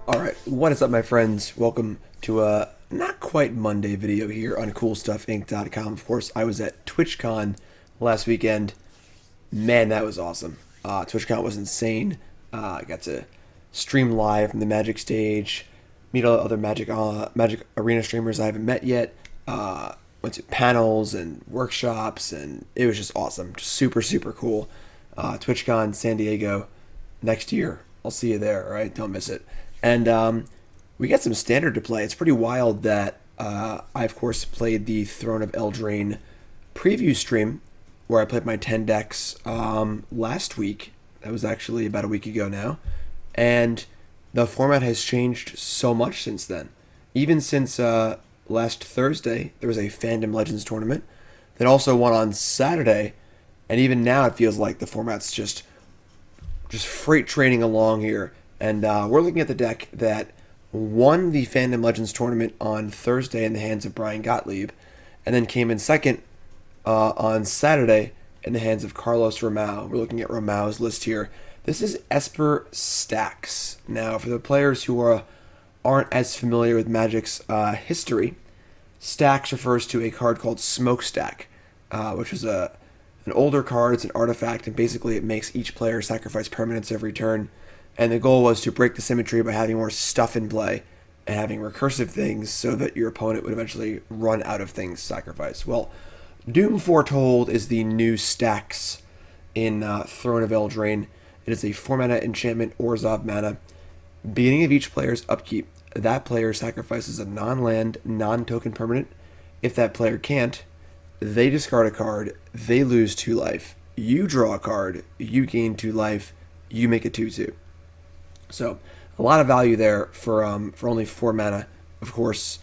Alright, what is up my friends? Welcome to a not quite Monday video here on CoolStuffInc.com. Of course, I was at TwitchCon last weekend. Man, that was awesome. TwitchCon was insane. I got to stream live from the Magic stage, meet all the other Magic Arena streamers I haven't met yet. Went to panels and workshops, and it was just awesome. Just super, super cool. TwitchCon San Diego next year. I'll see you there, all right? Don't miss it. And we got some standard to play. It's pretty wild that I, of course, played the Throne of Eldraine preview stream where I played my 10 decks last week. That was actually about a week ago now. And the format has changed so much since then. Even since last Thursday, there was a Fandom Legends tournament that also won on Saturday. And even now it feels like the format's just freight training along here. And we're looking at the deck that won the Fandom Legends tournament on Thursday in the hands of Brian Gottlieb, and then came in second on Saturday in the hands of Carlos Ramau. We're looking at Ramau's list here. This is Esper Stacks. Now, for the players who aren't as familiar with Magic's history, Stacks refers to a card called Smokestack, which is an older card. It's an artifact, and basically it makes each player sacrifice permanents every turn. And the goal was to break the symmetry by having more stuff in play and having recursive things so that your opponent would eventually run out of things to sacrifice. Well, Doom Foretold is the new Stacks in Throne of Eldraine. It is a 4-mana enchantment Orzhov mana. Beginning of each player's upkeep, that player sacrifices a non-land, non-token permanent. If that player can't, they discard a card, they lose 2 life. You draw a card, you gain 2 life, you make it 2/2. So a lot of value there for only 4 mana. Of course,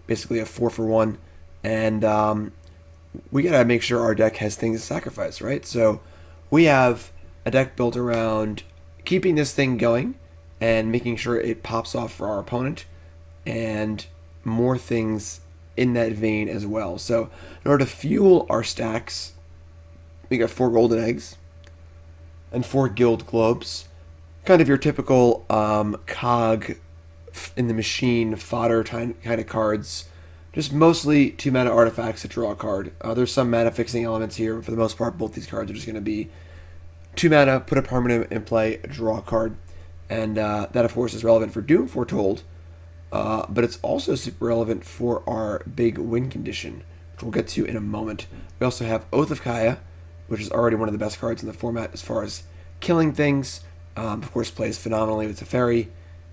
basically a 4-for-1, and we gotta make sure our deck has things to sacrifice, right? So we have a deck built around keeping this thing going and making sure it pops off for our opponent, and more things in that vein as well. So in order to fuel our stacks, we got 4 golden eggs and 4 guild globes. Kind of your typical cog in the machine fodder kind of cards. Just mostly 2 mana artifacts that draw a card. There's some mana fixing elements here, but for the most part, both these cards are just going to be 2 mana, put a permanent in play, draw a card. And that, of course, is relevant for Doom Foretold, but it's also super relevant for our big win condition, which we'll get to in a moment. We also have Oath of Kaya, which is already one of the best cards in the format as far as killing things. Of course, plays phenomenally with Teferi,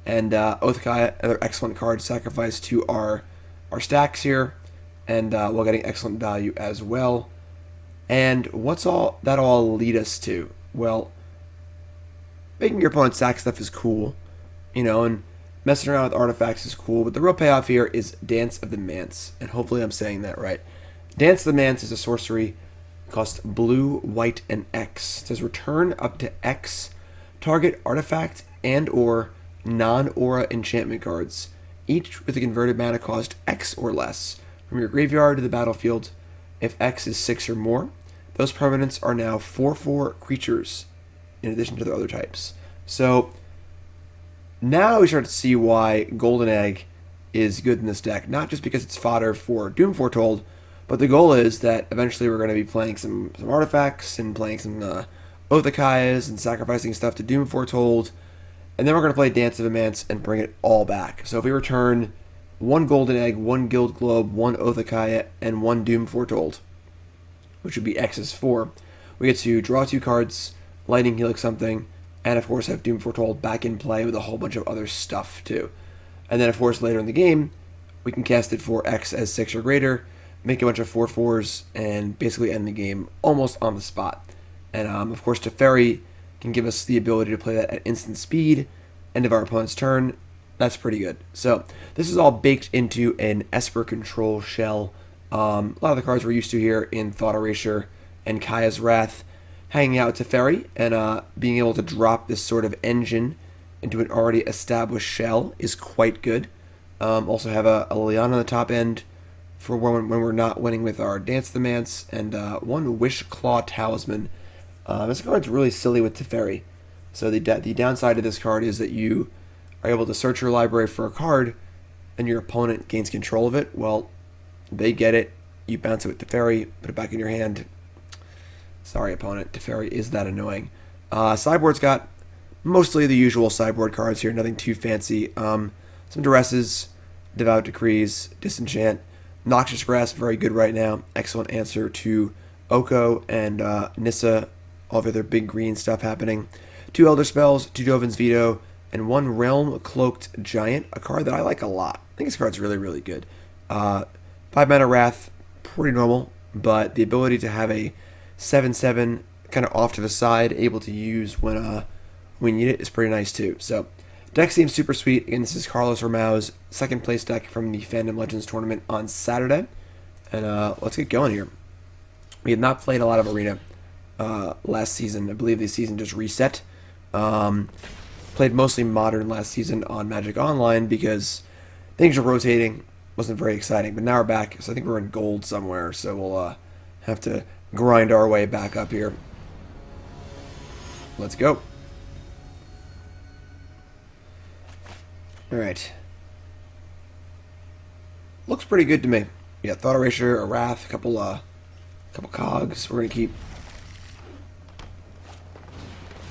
and Oath of Kaya, another excellent card, sacrifice to our stacks here, and while getting excellent value as well. And what's all that all lead us to? Well, making your opponent sack stuff is cool, and messing around with artifacts is cool, but the real payoff here is Dance of the Manse, and hopefully I'm saying that right. Dance of the Manse is a sorcery, costs blue, white, and X. It says return up to X target artifact and or non-aura enchantment cards, each with a converted mana cost X or less, from your graveyard to the battlefield. If X is 6 or more, those permanents are now 4/4 creatures, in addition to their other types. So now we start to see why Golden Egg is good in this deck, not just because it's fodder for Doom Foretold, but the goal is that eventually we're going to be playing some artifacts and playing some Oath of Kayas and sacrificing stuff to Doom Foretold, and then we're going to play Dance of the Manse and bring it all back. So if we return 1 Golden Egg, 1 Guild Globe, 1 Oath of Kaya, and 1 Doom Foretold, which would be X's 4, we get to draw 2 cards, Lightning Helix something, and of course have Doom Foretold back in play with a whole bunch of other stuff too. And then of course later in the game, we can cast it for X as 6 or greater, make a bunch of 4/4s, and basically end the game almost on the spot. And of course, Teferi can give us the ability to play that at instant speed, end of our opponent's turn. That's pretty good. So this is all baked into an Esper control shell. A lot of the cards we're used to here in Thought Erasure and Kaya's Wrath, hanging out with Teferi, and being able to drop this sort of engine into an already established shell is quite good. Also have a Liliana on the top end for when we're not winning with our Dance the Manse, and 1 Wishclaw Talisman. This card's really silly with Teferi. So the downside of this card is that you are able to search your library for a card, and your opponent gains control of it, well, they get it. You bounce it with Teferi, put it back in your hand. Sorry, opponent. Teferi is that annoying. Sideboard's got mostly the usual sideboard cards here, nothing too fancy. Some Duresses, Devout Decrees, Disenchant. Noxious Grasp, very good right now. Excellent answer to Oko and Nissa, all of their big green stuff happening. 2 Elderspells, 2 Dovin's Veto, and 1 Realm-Cloaked Giant, a card that I like a lot. I think this card's really, really good. 5 mana Wrath, pretty normal, but the ability to have a 7/7 kind of off to the side, able to use when we need it, is pretty nice too. So, deck seems super sweet. Again, this is Carlos Ramau's second place deck from the Fandom Legends tournament on Saturday. And let's get going here. We had not played a lot of Arena last season. I believe the season just reset. Played mostly Modern last season on Magic Online because things are rotating. Wasn't very exciting, but now we're back. So I think we're in Gold somewhere. So we'll have to grind our way back up here. Let's go. Alright. Looks pretty good to me. Yeah, Thought Erasure, a Wrath, a couple cogs. We're going to keep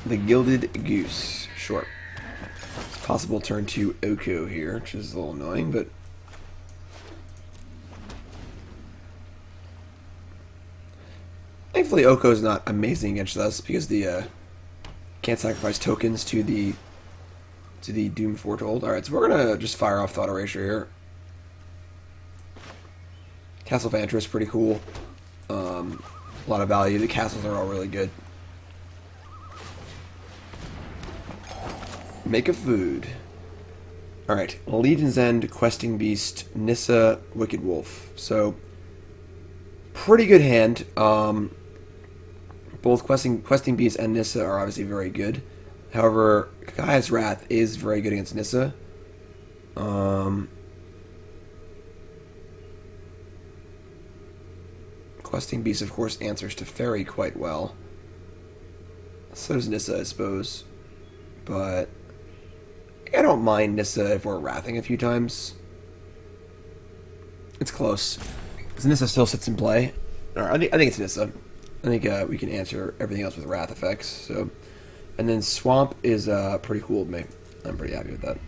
the Gilded Goose. Sure. It's possible turn to Oko here, which is a little annoying, but thankfully Oko's not amazing against us because the can't sacrifice tokens to the Doom Foretold. Alright, so we're gonna just fire off Thought Erasure here. Castle Vantress, pretty cool. A lot of value. The castles are all really good. Make a food. Alright, Legion's End, Questing Beast, Nissa, Wicked Wolf. So, pretty good hand. Both Questing Beast and Nissa are obviously very good. However, Gaea's Wrath is very good against Nissa. Questing Beast, of course, answers to Teferi quite well. So does Nissa, I suppose. But I don't mind Nissa if we're Wrathing a few times. It's close. Because Nissa still sits in play. I think it's Nissa. I think we can answer everything else with Wrath effects. So, and then Swamp is pretty cool to me. I'm pretty happy with that.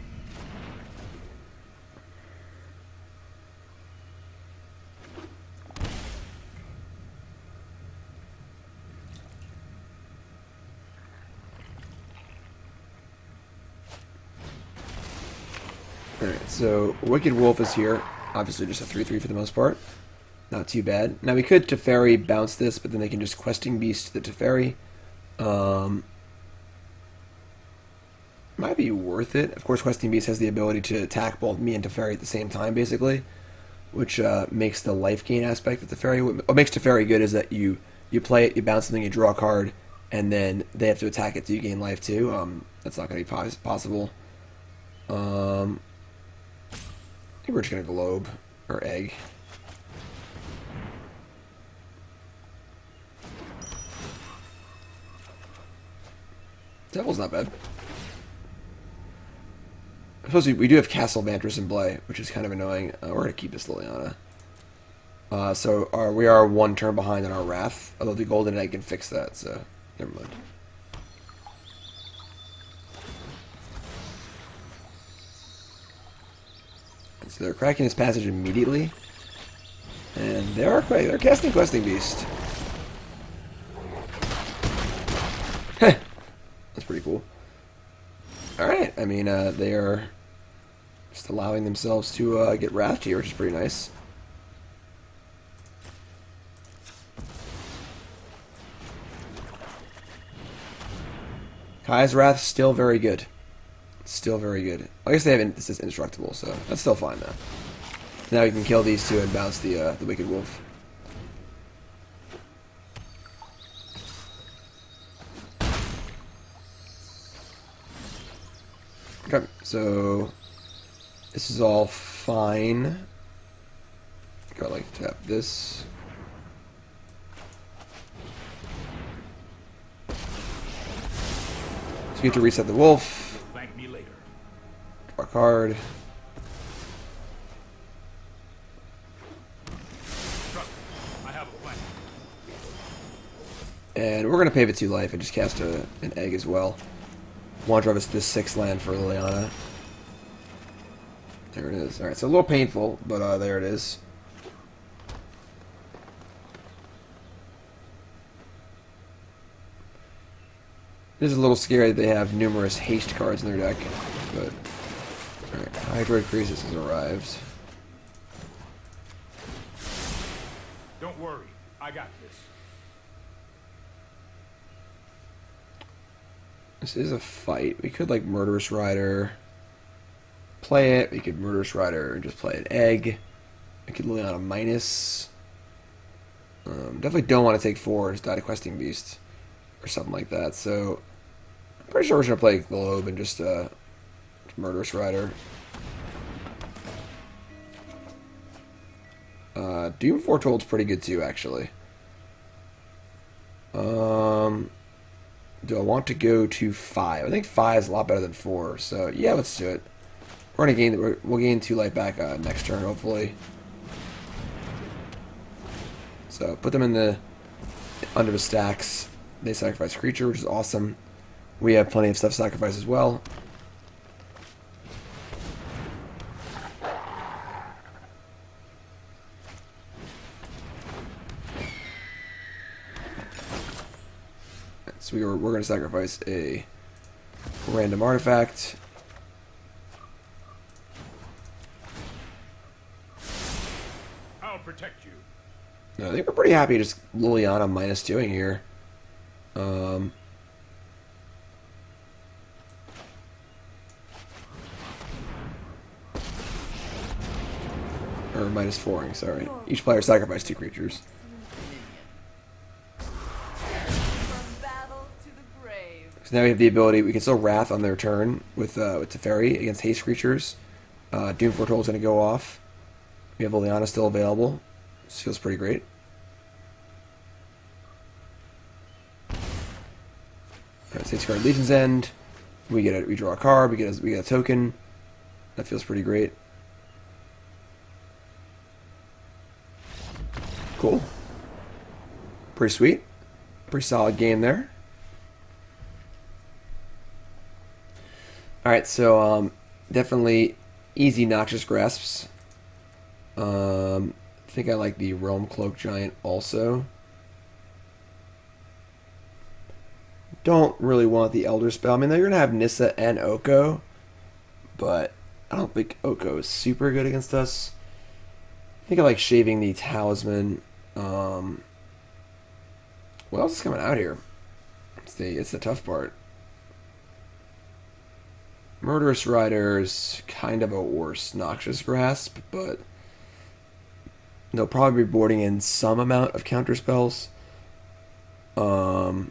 Alright, so Wicked Wolf is here. Obviously just a 3/3 for the most part. Not too bad. Now we could Teferi bounce this, but then they can just Questing Beast the Teferi. Might be worth it. Of course, Questing Beast has the ability to attack both me and Teferi at the same time, basically, which makes the life gain aspect of Teferi. What makes Teferi good is that you play it, you bounce something, you draw a card, and then they have to attack it so you gain life too. That's not going to be possible. I think we're just going to Globe or Egg. Devil's not bad. I suppose we do have Castle Vantress in play, which is kind of annoying. We're going to keep this Liliana. So we are one turn behind in our Wrath, although the Golden Egg can fix that, so never mind. So they're cracking his passage immediately. And they're casting Questing Beast. That's pretty cool. Alright, I mean, they are just allowing themselves to get Wrathed here, which is pretty nice. Kai's Wrath still very good. Still very good. I guess they haven't. This is indestructible, so that's still fine though. Now you can kill these two and bounce the Wicked Wolf. Okay, so this is all fine. Go like tap this. So we have to reset the wolf. Thank me later. card. I have a plan. And we're going to pay it 2 life and just cast an egg as well. Want to drop us this 6 land for Liliana. There it is. Alright, so a little painful, but there it is. This is a little scary that they have numerous haste cards in their deck, but alright, Hydroid Crisis has arrived. Don't worry, I got this. This is a fight. We could like Murderous Rider, play it. We could Murderous Rider and just play an egg. We could Liliana minus. Definitely don't want to take 4 as Die Questing Beast or something like that. So I'm pretty sure we're just gonna play Globe and just Murderous Rider. Doom Foretold's pretty good too, actually. Do I want to go to 5? I think 5 is a lot better than 4. So yeah, let's do it. We're gonna gain. We'll gain 2 life back next turn, hopefully. So put them in the under the stacks. They sacrifice a creature, which is awesome. We have plenty of stuff to sacrifice as well. So we're going to sacrifice a random artifact. I'll protect you. No, I think we're pretty happy just Liliana -2ing here. Or -4ing, sorry. Each player sacrificed 2 creatures. So now we have the ability, we can still Wrath on their turn with Teferi against haste creatures. Doom Foretold is going to go off. We have Liliana still available. This feels pretty great. Alright, so card Legion's End. We draw a card, we get a token. That feels pretty great. Cool. Pretty sweet. Pretty solid game there. Alright, so definitely easy Noxious Grasps. I think I like the Realm-Cloaked Giant also. Don't really want the Elderspell. I mean, they're going to have Nissa and Oko, but I don't think Oko is super good against us. I think I like shaving the Talisman. What else is coming out here? It's the tough part. Murderous Rider's kind of a worse Noxious Grasp, but they'll probably be boarding in some amount of counter spells. I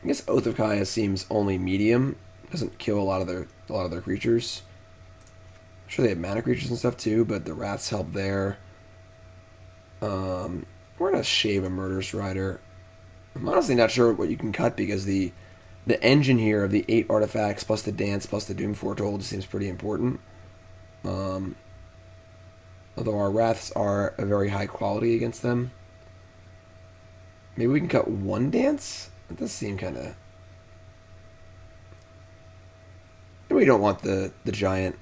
guess Oath of Kaya seems only medium. Doesn't kill a lot of their creatures. I'm sure they have mana creatures and stuff too, but the rats help there. We're gonna shave a Murderous Rider. I'm honestly not sure what you can cut because the engine here of the 8 artifacts plus the dance plus the Doom Foretold seems pretty important. Although our wraths are a very high quality against them. Maybe we can cut 1 dance? That does seem kind of... We don't want the giant.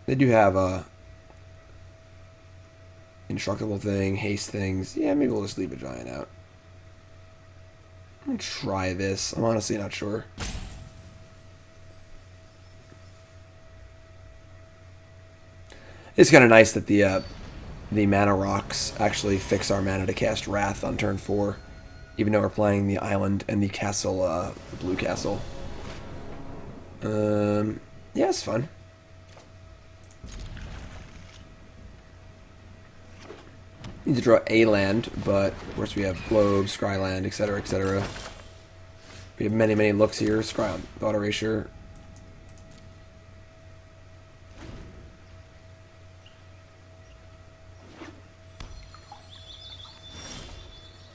They do have a indestructible thing, haste things. Yeah, maybe we'll just leave a giant out. I'm gonna try this. I'm honestly not sure. It's kind of nice that the mana rocks actually fix our mana to cast Wrath on turn 4, even though we're playing the island and the castle, blue castle. Yeah, it's fun. Need to draw a land, but of course we have Globe, Scryland, etc., etc. We have many, many looks here. Scry, Thought Erasure.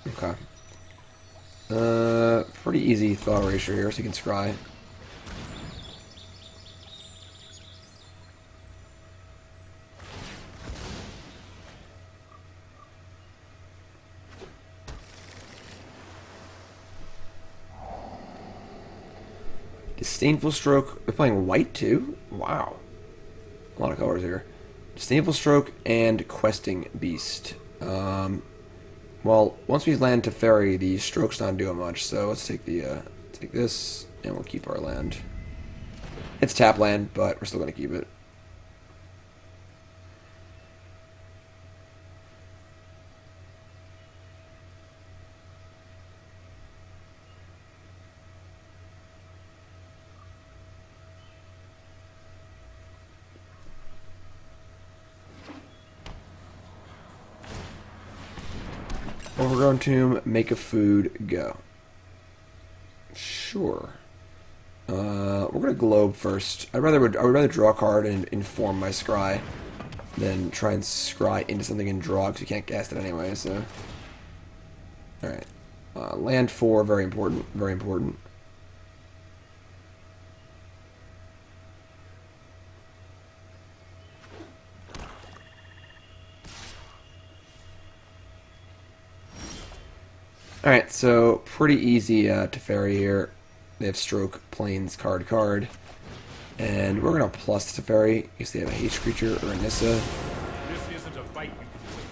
Okay. pretty easy Thought Erasure here, so you can scry. Disdainful Stroke. We're playing white too? Wow. A lot of colors here. Disdainful Stroke and Questing Beast. Well, once we land Teferi, the Stroke's not doing much, so let's take the take this, and we'll keep our land. It's tap land, but we're still going to keep it. Overgrown Tomb, make a food, go. Sure. We're gonna globe first. I would rather draw a card and inform my scry than try and scry into something and draw because you can't cast it anyway. So, all right. Land 4, very important. Very important. Alright, so pretty easy Teferi here. They have Stroke, Plains, card. And we're going to plus Teferi because they have a H creature or a Nissa. This isn't a fight you can win.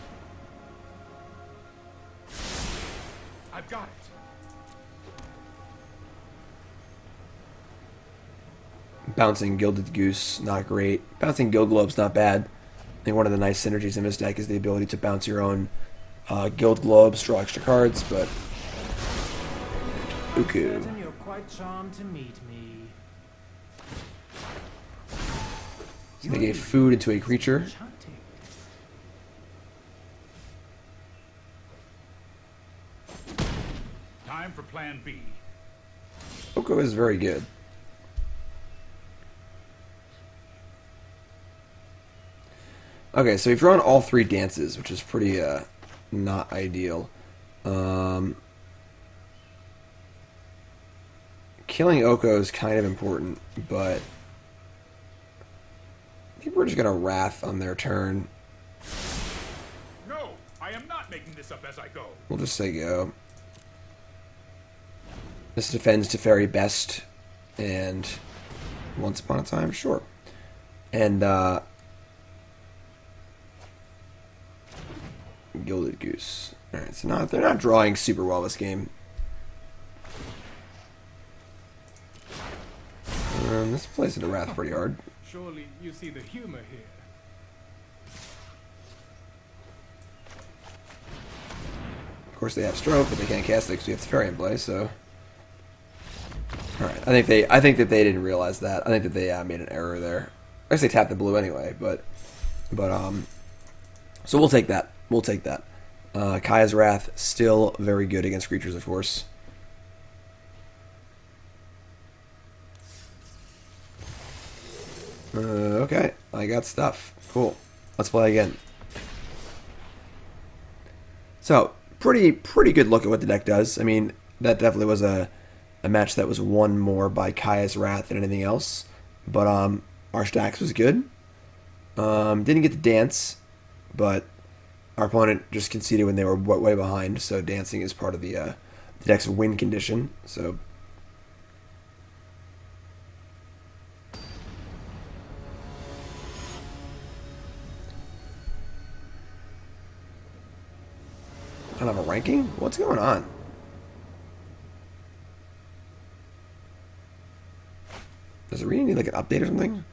I've got it. Bouncing Gilded Goose, not great. Bouncing Guild Globe's not bad. I think one of the nice synergies in this deck is the ability to bounce your own Guild Globes, draw extra cards, but Uku. You're quite charmed to meet me. So they gave food into a creature. Time for Plan B. Uku is very good. Okay, so we've drawn all 3 dances, which is pretty not ideal. Killing Oko is kind of important, but I think we're just going to Wrath on their turn. No, I am not making this up as I go. We'll just say go. This defends Teferi best, and Once Upon a Time, sure. And, Gilded Goose. Alright, so they're not drawing super well this game. This plays into Wrath pretty hard. Surely you see the humor here. Of course, they have Stroke, but they can't cast it because we have Teferi in play. So, all right, I think that they didn't realize that. I think that they made an error there. I guess they tapped the blue anyway, but so we'll take that. We'll take that. Kaya's Wrath still very good against creatures, of course. Okay, I got stuff. Cool. Let's play again. So, pretty good look at what the deck does. I mean, that definitely was a match that was won more by Kaya's Wrath than anything else. But our stacks was good. Didn't get to dance, but our opponent just conceded when they were way behind. So dancing is part of the deck's win condition. So. I don't have a ranking? What's going on? Does it really need like an update or something?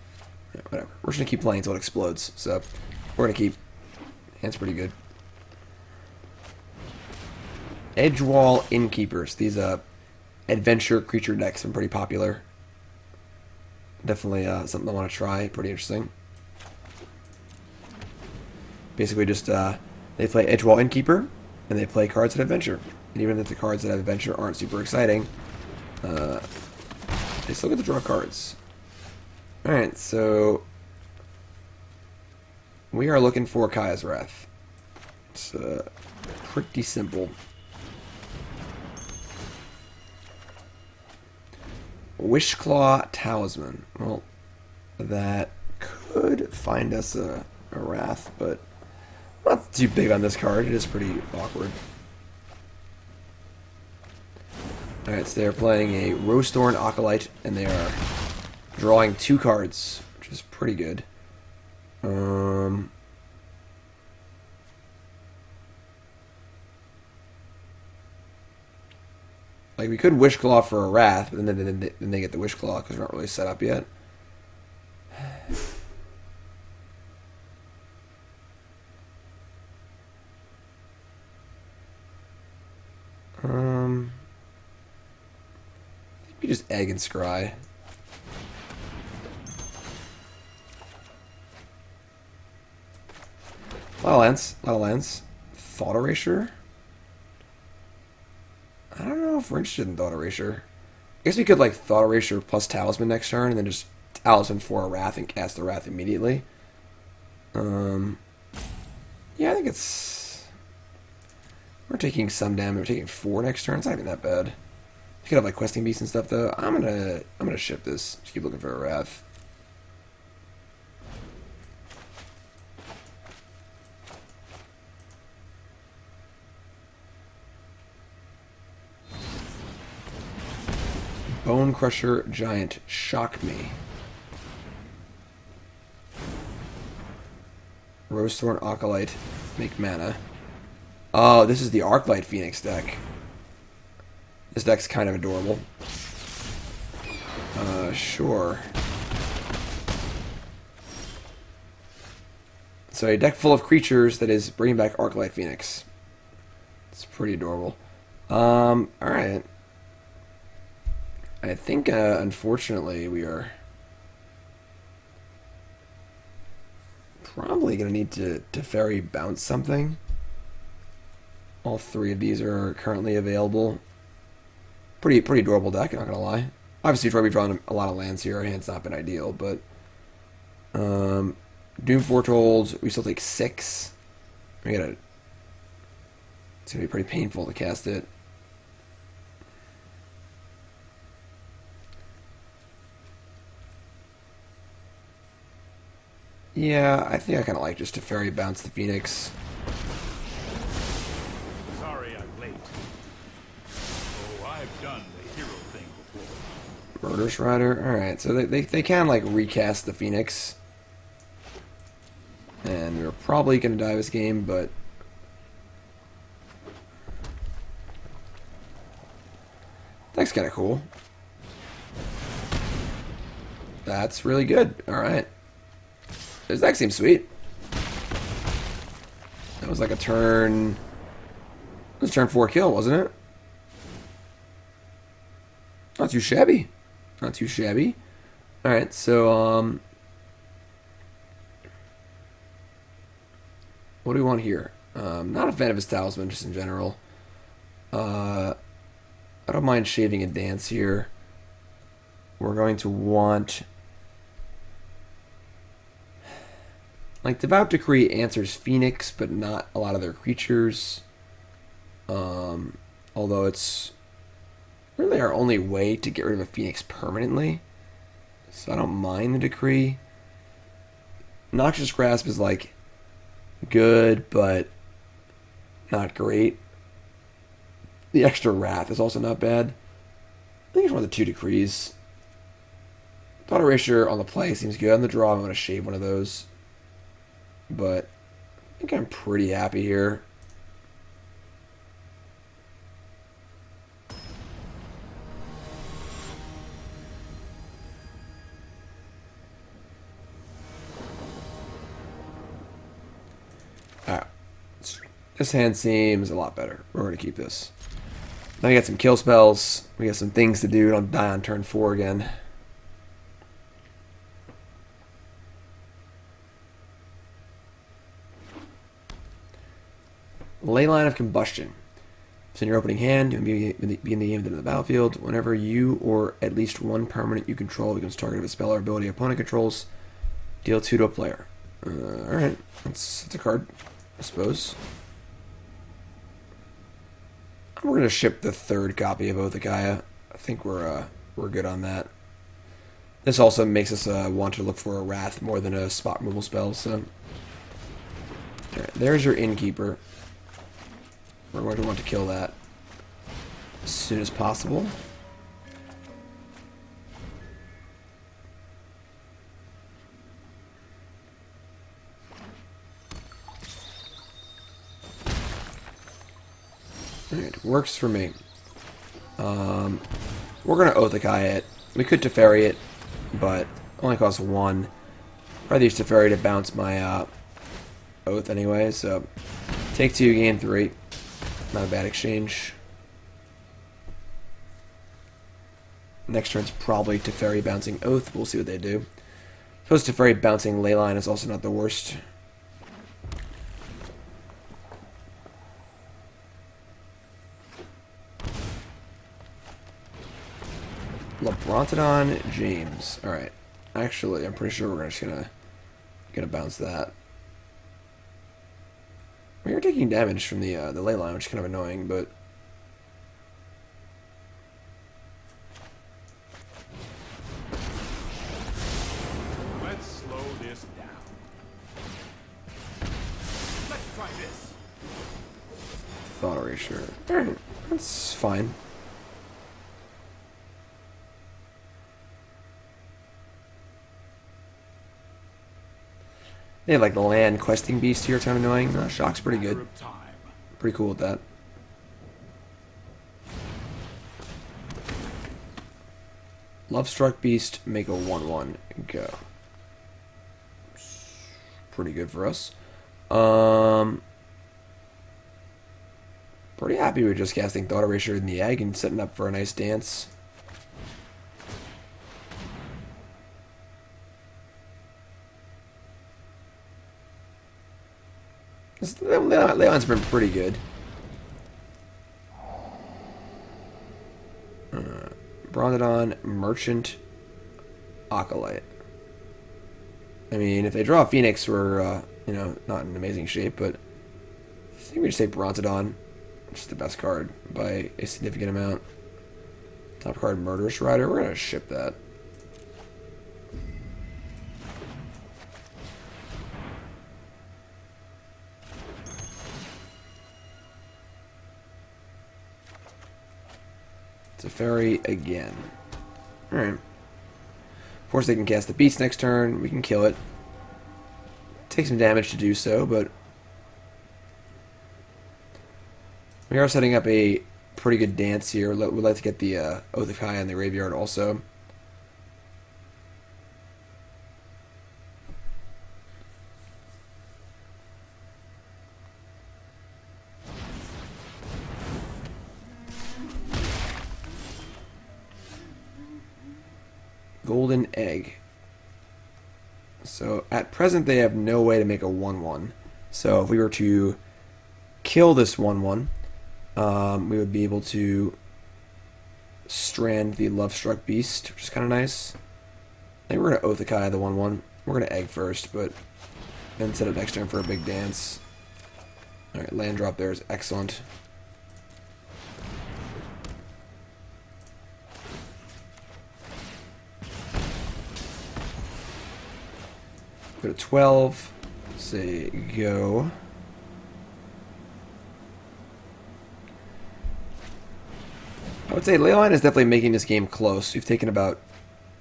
Yeah, whatever. We're just gonna keep playing until it explodes. So we're gonna keep. Hand's pretty good. Edgewall Innkeepers. These adventure creature decks are pretty popular. Definitely something I want to try. Pretty interesting. Basically, just they play Edgewall Innkeeper. And they play cards that adventure. And even if the cards that have adventure aren't super exciting, they still get to draw cards. Alright, so we are looking for Kaya's Wrath. It's pretty simple. Wishclaw Talisman. Well, that could find us a Wrath, but not too big on this card. It is pretty awkward. Alright, so they're playing a Rosethorn Acolyte, and they are drawing 2 cards, which is pretty good. Like, we could Wishclaw for a Wrath, but then they get the Wishclaw because we're not really set up yet. We just Egg and Scry. A lot of lands. Thought Erasure? I don't know if we're interested in Thought Erasure. I guess we could like Thought Erasure plus Talisman next turn and then just Talisman for a Wrath and cast the Wrath immediately. Yeah, I think it's... We're taking some damage. We're taking 4 next turn. It's not even that bad. You could have like Questing Beasts and stuff though. I'm gonna ship this. Just keep looking for a Wrath. Bone Crusher Giant, shock me. Rosethorn Acolyte, make mana. Oh, this is the Arclight Phoenix deck. This deck's kind of adorable. Sure. So a deck full of creatures that is bringing back Arclight Phoenix. It's pretty adorable. Alright. I think, unfortunately, we are probably going to need to Teferi bounce something. All 3 of these are currently available. Pretty adorable deck, not going to lie. Obviously, we've drawn a lot of lands here. Our hand's not been ideal, but... Doom Foretold, we still take 6. We gotta... It's going to be pretty painful to cast it. Yeah, I think I kind of like just Teferi bounce the Phoenix. Sorry I'm late. Oh, I've done the hero thing before. Murderous Rider. Alright, so they can like recast the Phoenix. And we're probably going to die this game, but... That's kind of cool. That's really good. Alright. This deck seems sweet. That was like a turn... It was turn 4 kill, wasn't it? Not too shabby. Not too shabby. Alright, so, what do we want here? Not a fan of his Talisman, just in general. I don't mind shaving a dance here. We're going to want... Like, Devout Decree answers Phoenix, but not a lot of their creatures. Although it's really our only way to get rid of a Phoenix permanently. So I don't mind the Decree. Noxious Grasp is, like, good, but not great. The extra Wrath is also not bad. I think it's one of the 2 Decrees. Thought Erasure on the play seems good. On the draw, I'm going to shave one of those. But I think I'm pretty happy here. Alright. This hand seems a lot better. We're going to keep this. Now we got some kill spells. We got some things to do. Don't die on turn 4 again. Leyline of Combustion. It's in your opening hand. You begin the game in the battlefield. Whenever you or at least one permanent you control becomes target of a spell or ability opponent controls, deal 2 to a player. Alright. That's a card, I suppose. We're going to ship the 3rd copy of Oath of Gaia. I think we're we're good on that. This also makes us want to look for a Wrath more than a spot removal spell, so... Alright, there's your Innkeeper. We're going to want to kill that as soon as possible. Alright, works for me. We're going to Oathicai it. We could Teferi it, but only costs 1. Rather use Teferi to bounce my Oath anyway, so take 2, gain 3. Not a bad exchange. Next turn's probably Teferi bouncing Oath. We'll see what they do. Suppose Teferi bouncing Leyline is also not the worst. Labrontodon James. Alright. Actually, I'm pretty sure we're just gonna bounce that. We are taking damage from the Leyline, which is kind of annoying, but Let's slow this down. Let's try this. Thought Erasure. Alright, that's fine. They have like the land questing beast here, it's kind of annoying. Shock's pretty good. Pretty cool with that. Lovestruck Beast, make a 1/1, go. Pretty good for us. Pretty happy with just casting Thought Erasure in the egg and setting up for a nice dance. Leon's been pretty good. Bronzodon, Merchant, Acolyte. I mean, if they draw a Phoenix, we're, you know, not in amazing shape, but I think we just say Bronzodon, which is the best card by a significant amount. Top card, Murderous Rider. We're going to ship that. Teferi again. Alright. Of course they can cast the beast next turn. We can kill it. Take some damage to do so, but we are setting up a pretty good dance here. We'd like to get the Oathicai in the graveyard also. Golden Egg. So at present they have no way to make a 1/1. So if we were to kill this 1/1, we would be able to strand the Lovestruck Beast, which is kind of nice. I think we're going to Oathicai the 1/1. We're going to Egg first, but then set up next turn for a big dance. Alright, land drop there is excellent. Go to 12. Say go. I would say Leyline is definitely making this game close. We've taken about,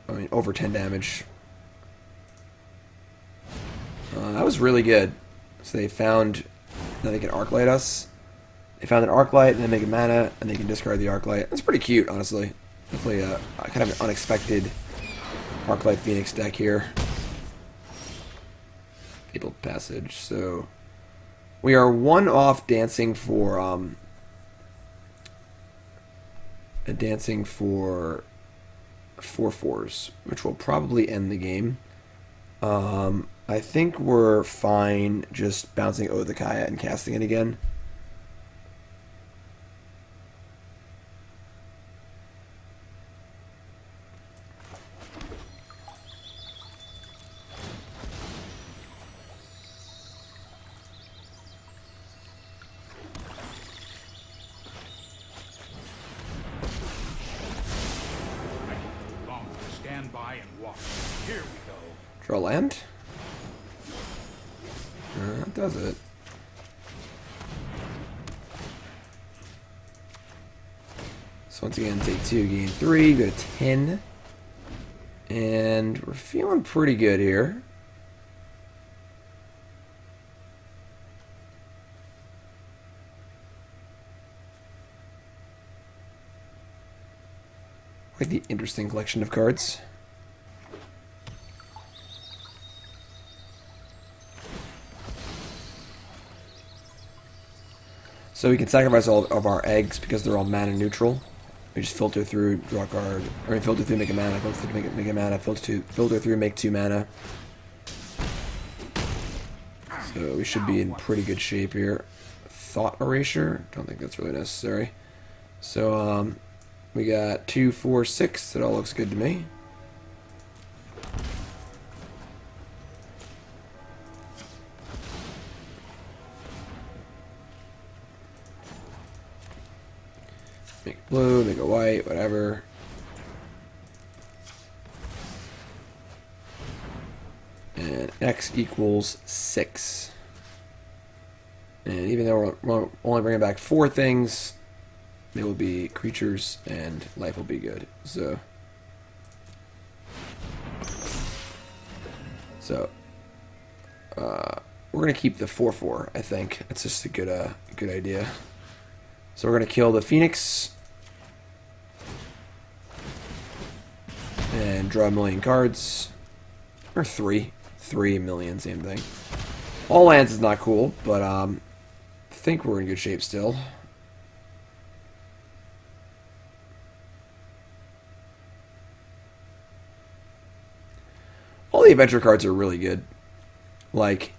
I mean, over 10 damage. That was really good. So they found that they can Arclight us. They found an Arclight and then make a mana, and they can discard the Arclight. That's pretty cute, honestly. Definitely kind of an unexpected Arclight Phoenix deck here. Fabled Passage. So we are 1 off dancing for 4/4s, which will probably end the game. I think we're fine just bouncing Oathicai and casting it again. Draw land? That does it. So once again, take 2, gain 3, go to 10. And we're feeling pretty good here. Like the interesting collection of cards. So we can sacrifice all of our eggs because they're all mana neutral. We just filter through, draw a card. Or filter through, make a mana. Filter through, make a mana. Filter through, make 2 mana. So we should be in pretty good shape here. Thought Erasure. Don't think that's really necessary. So we got 2, 4, 6. That all looks good to me. Make it blue, make it white, whatever. And X equals 6. And even though we're only bringing back 4 things, they will be creatures and life will be good. So we're gonna keep the 4/4. I think it's just a good idea. So we're gonna kill the Phoenix and draw a million cards, or 3 million, same thing. All lands is not cool, but I think we're in good shape still. All the adventure cards are really good. Like,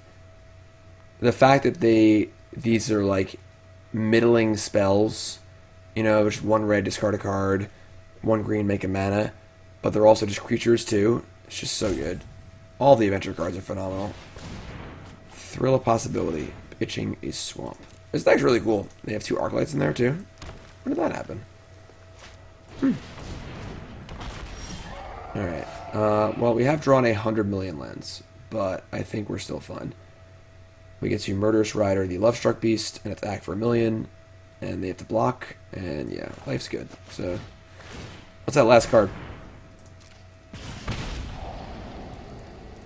the fact that these are like middling spells, you know, just 1 red, discard a card, 1 green, make a mana, but they're also just creatures too. It's just so good. All the adventure cards are phenomenal. Thrill of Possibility, pitching a swamp. This deck's really cool. They have 2 Arclights in there too. When did that happen? Alright. Well, we have drawn 100 million lands, but I think we're still fine. We get to Murderous Rider, the Lovestruck Beast, and attack for 1 million, and they have to block, and yeah, life's good. So, what's that last card?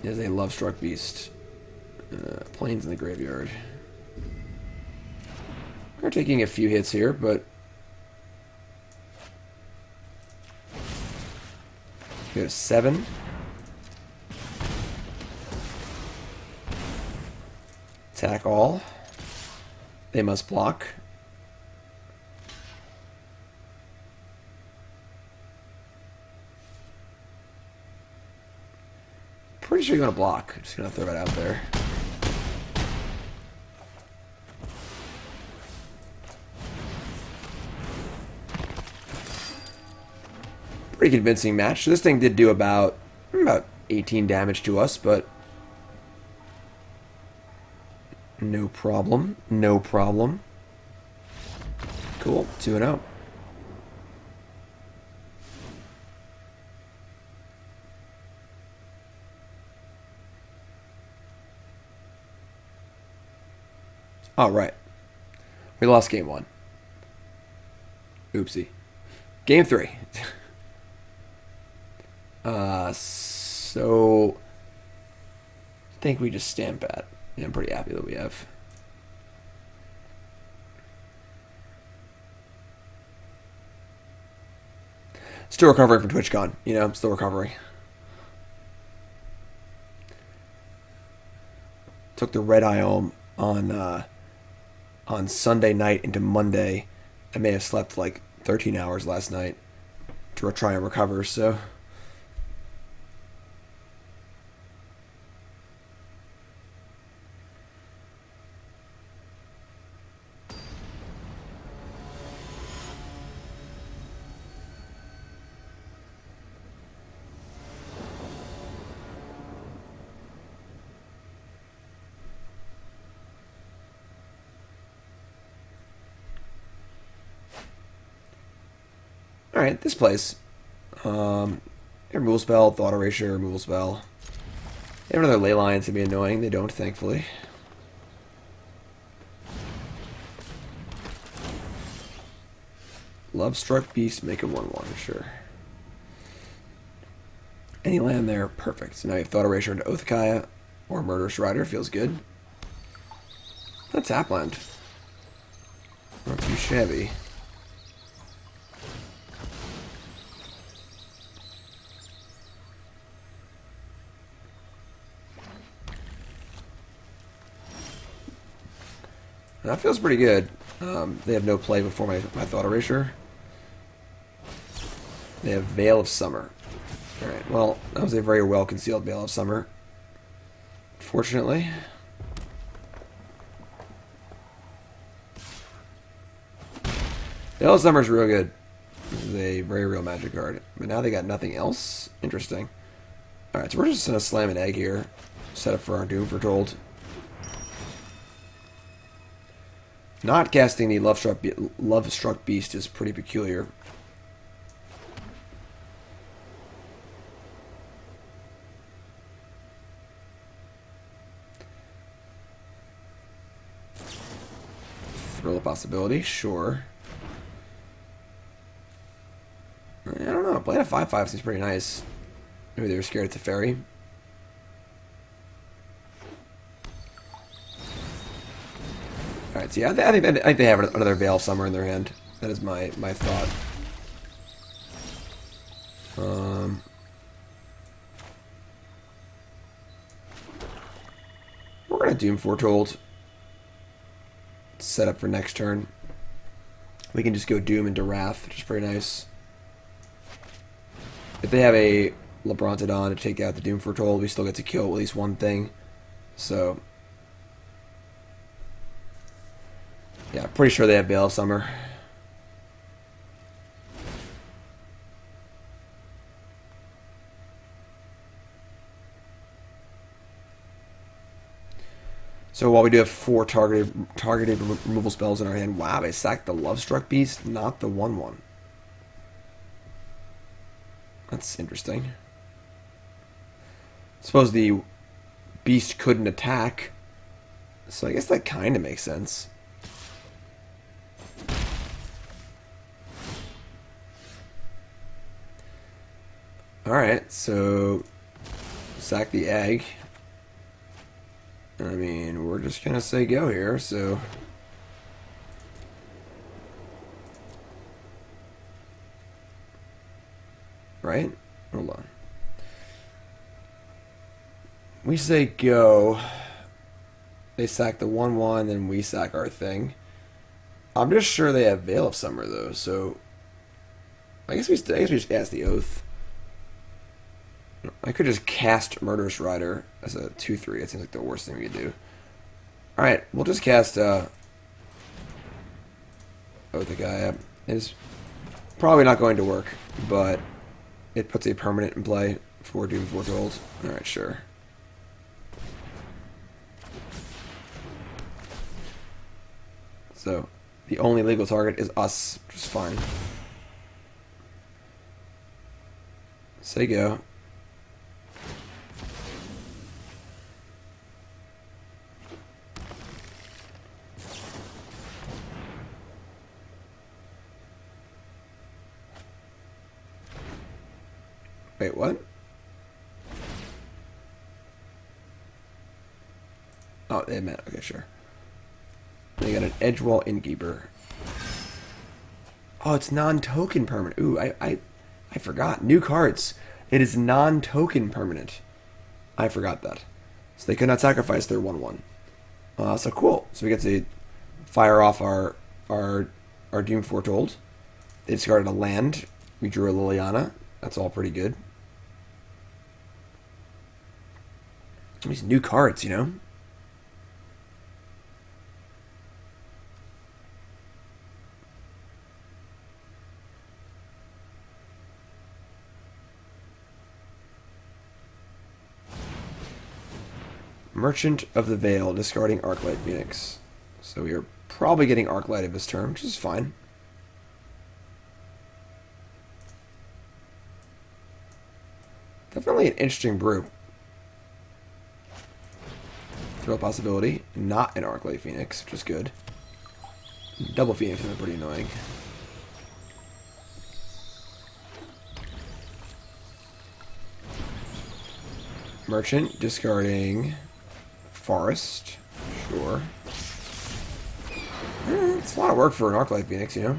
It is a Lovestruck Beast. Plains in the graveyard. We're taking a few hits here, but go to 7. Attack all. They must block. Pretty sure you're gonna block. Just gonna throw it out there. Pretty convincing match. So this thing did do about 18 damage to us, but no problem. No problem. Cool. 2-0. All right. We lost game 1. Oopsie. Game 3. So I think we just stand pat. I'm pretty happy that we have. Still recovering from TwitchCon, you know, still recovering. Took the red eye home on Sunday night into Monday. I may have slept like 13 hours last night to try and recover, so. Alright, this place. Removal spell, Thought Erasure, removal spell. They have another ley lines to be annoying. They don't, thankfully. Love-struck beast, make a 1/1, sure. Any land there, perfect. So now you have Thought Erasure into Oathkaya or Murderous Rider, feels good. That's tap land. Not too shabby. That feels pretty good. They have no play before my Thought Erasure. They have Veil of Summer. Alright, well, that was a very well-concealed Veil of Summer. Fortunately. Veil of Summer is real good. This is a very real Magic card. But now they got nothing else. Interesting. Alright, so we're just going to slam an egg here. Set up for our Doom Foretold. Not casting the Love-Struck Beast is pretty peculiar. Thrill a possibility, sure. I don't know. Playing a 5/5 seems pretty nice. Maybe they were scared of Teferi. Alright, so yeah, I think they have another Veil of Summer in their hand. That is my thought. We're going to Doom Foretold. Set up for next turn. We can just go Doom into Wrath, which is pretty nice. If they have a Lebrontodon to take out the Doom Foretold, we still get to kill at least one thing. So, yeah, pretty sure they have Veil of Summer. So while we do have 4 targeted removal spells in our hand, wow, they sacked the Love-Struck Beast, not the 1/1. That's interesting. Suppose the beast couldn't attack, so I guess that kind of makes sense. Alright, so sack the egg. I mean, we're just gonna say go here, so right? Hold on. We say go. They sack the 1/1, then we sack our thing. I'm just sure they have Veil of Summer though, so I guess we just ask the Oath. I could just cast Murderous Rider as a 2/3. It seems like the worst thing we could do. Alright, we'll just cast Oath the guy up. It's probably not going to work, but it puts a permanent in play for Doom Foretold. Alright, sure. So, the only legal target is us, which is fine. Say go. Wait, what? Oh, they meant, okay, sure. They got an Edgewall Innkeeper. Oh, it's non-token permanent. Ooh, I forgot. New cards. It is non-token permanent. I forgot that. So they could not sacrifice their 1/1. So cool. So we get to fire off our Doom Foretold. They discarded a land. We drew a Liliana. That's all pretty good. These new cards, you know? Merchant of the Veil, discarding Arclight Phoenix. So we are probably getting Arclight of this turn, which is fine. Definitely an interesting brew. Real possibility. Not an Arclight Phoenix, which is good. Double Phoenix is pretty annoying. Merchant, discarding Forest. Sure. It's a lot of work for an Arclight Phoenix, you know?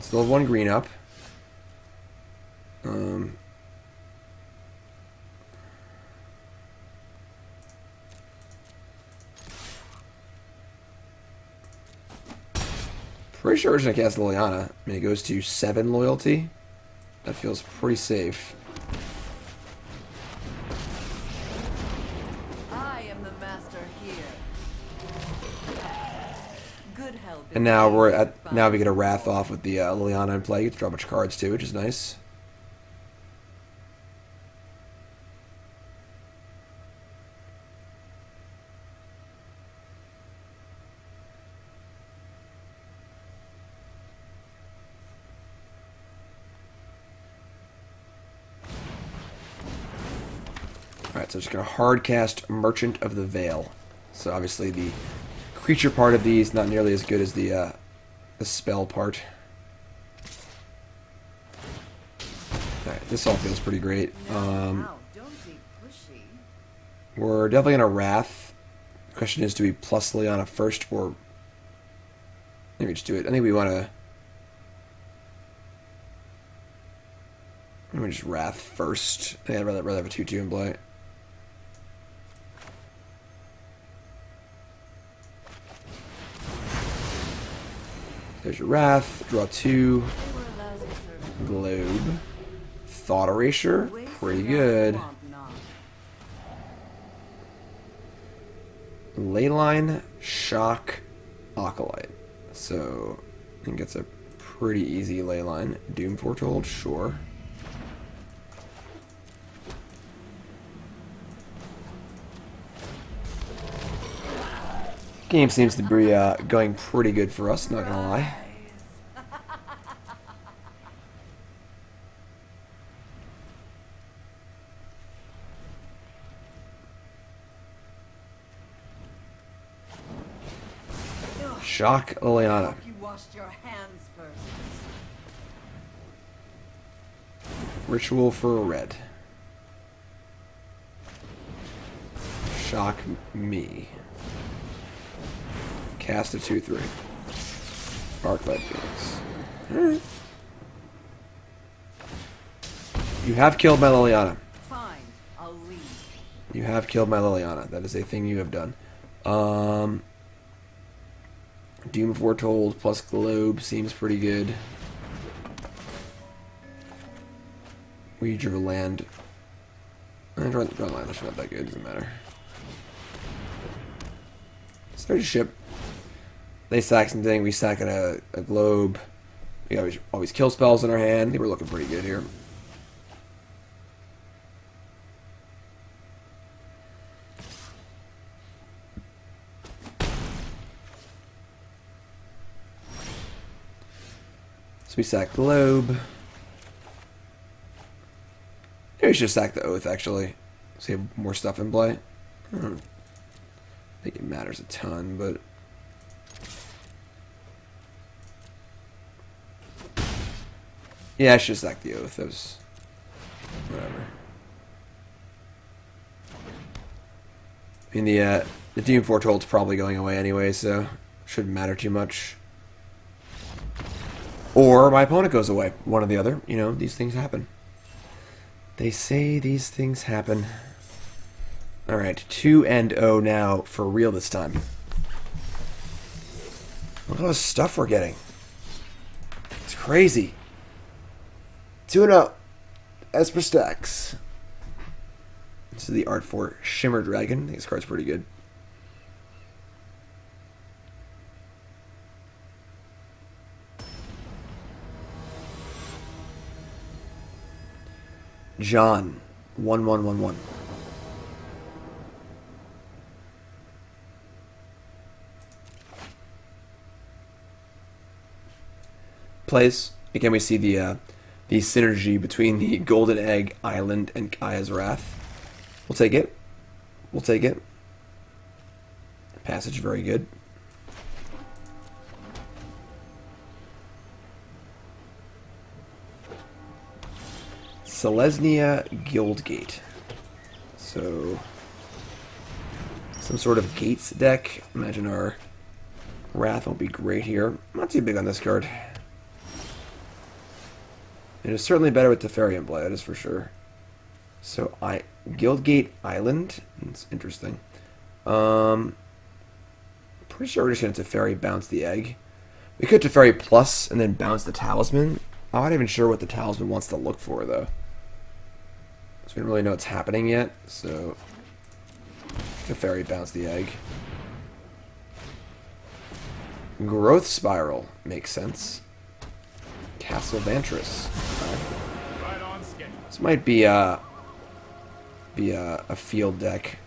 Still have 1 green up. Pretty sure we're just going to cast Liliana. I mean, it goes to 7 loyalty. That feels pretty safe. I am the master here. Good help. And now now we get a Wrath off with the Liliana in play. You get to draw a bunch of cards too, which is nice. Alright, so just going to hard cast Merchant of the Veil. So obviously the creature part of these not nearly as good as the spell part. Alright, this all feels pretty great. Now, don't be pushy. We're definitely going to Wrath. The question is, do we plus Liliana first, or... Let me just do it. I think we want to... Let me just Wrath first. I think I'd rather have a 2-2 in play. There's your Wrath. Draw 2. Globe. Thought Erasure. Pretty good. Leyline. Shock. Acolyte. So, I think it's a pretty easy Leyline. Doom Foretold. Sure. Game seems to be going pretty good for us, not gonna lie. Shock Liliana. You washed your hands first. Ritual for a red. Shock me. Cast a 2/3. Arclight Phoenix. Alright. You have killed my Liliana. Fine, I'll leave. You have killed my Liliana. That is a thing you have done. Doom Foretold plus Globe seems pretty good. We drew a land. Draw land, that's not that good, doesn't matter. Start a ship. They sack something, we sack a globe. We always kill spells in our hand. I think we're looking pretty good here. So we sack globe. Maybe we should sack the Oath, actually. So you have more stuff in play. I don't think it matters a ton, but... Yeah, I should sack the Oath. That was... whatever. I mean, the Doom Foretold's probably going away anyway, so... shouldn't matter too much. Or my opponent goes away. One or the other. You know, these things happen. They say these things happen. Alright, 2-0 now for real this time. Look at all the stuff we're getting. It's crazy. 2-0. Esper stacks. This is the art for Shimmer Dragon. I think this card's pretty good. John, 1111. Plays. Again, we see the synergy between the Golden Egg Island and Kaya's Wrath. We'll take it. We'll take it. Passage, very good. Selesnya Guildgate. So, some sort of gates deck. Imagine our Wrath won't be great here. I'm not too big on this card. It is certainly better with Teferi in play, that is for sure. So, Guildgate Island. It's interesting. Pretty sure we're just going to Teferi bounce the egg. We could Teferi plus and then bounce the Talisman. I'm not even sure what the Talisman wants to look for, though. So we don't really know what's happening yet, so Teferi bounce the egg. Growth Spiral makes sense. Castle Vantress. Right on schedule. This might be a field deck.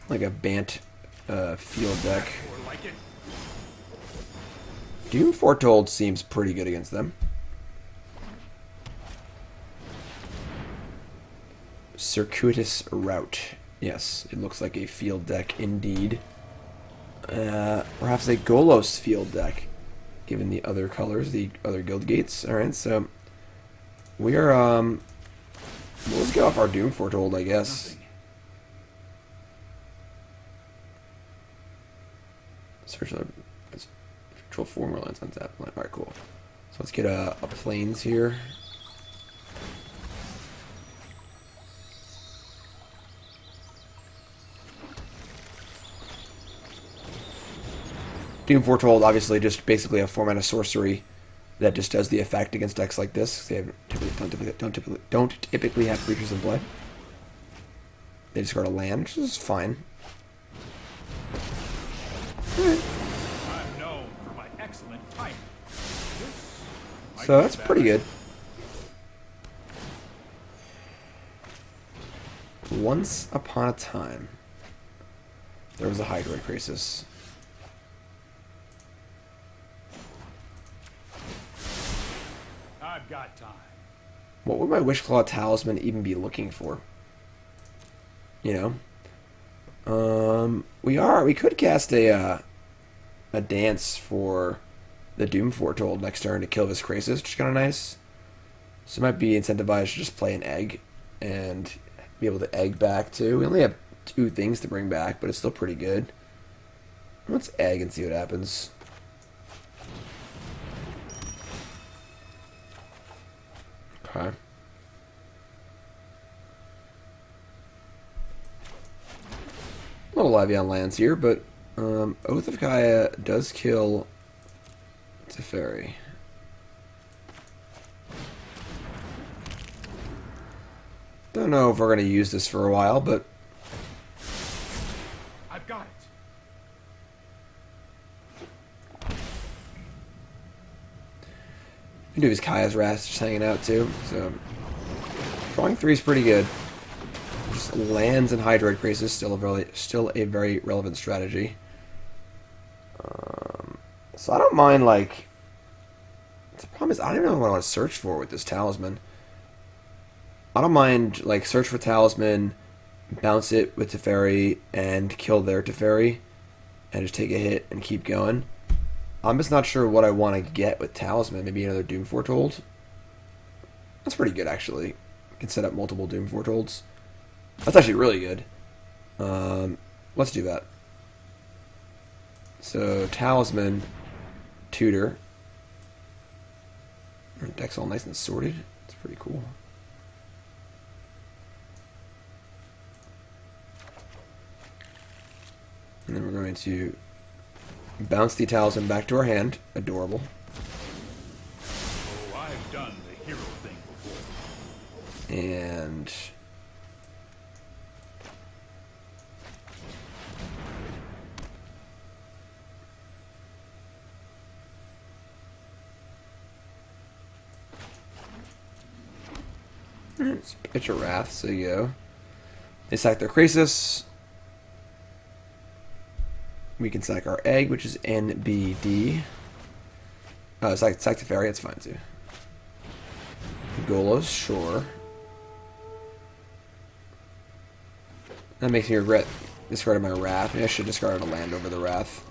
Like a Bant field deck. Or like it. Doom Foretold seems pretty good against them. Circuitous Route. Yes, it looks like a field deck indeed. Perhaps a Golos field deck, given the other colors, the other guild gates. Alright, so we are, let's get off our Doom Foretold, I guess. Nothing. Search the control 4 more lands on tap. Alright, cool. So let's get a plains here. Doom Foretold, obviously, just basically a 4-mana sorcery that just does the effect against decks like this. They don't typically have creatures in play. They discard a land, which is fine. I'm known for my excellent timing. So that's pretty good. Once upon a time, there was a Hydroid Crisis. I've got time. What would my Wishclaw Talisman even be looking for? You know? We could cast a dance for the Doom Foretold next turn to kill this Crisis, which is kind of nice. So it might be incentivized to just play an egg and be able to egg back too. We only have 2 things to bring back, but it's still pretty good. Let's egg and see what happens. Okay. A little heavy on lands here, but Oath of Gaia does kill Teferi. Don't know if we're going to use this for a while, but I've got it. we can do his Kaya's Wrath just hanging out too. So drawing 3 is pretty good. Just lands and Hydroid Crisis still a very relevant strategy. So I don't mind, like, the problem is I don't even know what I want to search for with this Talisman. I don't mind, like, search for Talisman, bounce it with Teferi, and kill their Teferi, and just take a hit and keep going. I'm just not sure what I want to get with Talisman. Maybe another Doom Foretold. That's pretty good, actually. You can set up multiple Doom Foretolds. That's actually really good. Let's do that. So, Talisman, Tutor. Deck's all nice and sorted. It's pretty cool. And then we're going to bounce the Talisman back to our hand. Adorable. Oh, I've done the hero thing before. And let's pitch a Wrath, so you go. They sack their Crisis. We can sack our egg, which is NBD. Sack Teferi, it's fine too. Golos, sure. That makes me regret discarding my Wrath. Maybe I should discard a land over the Wrath.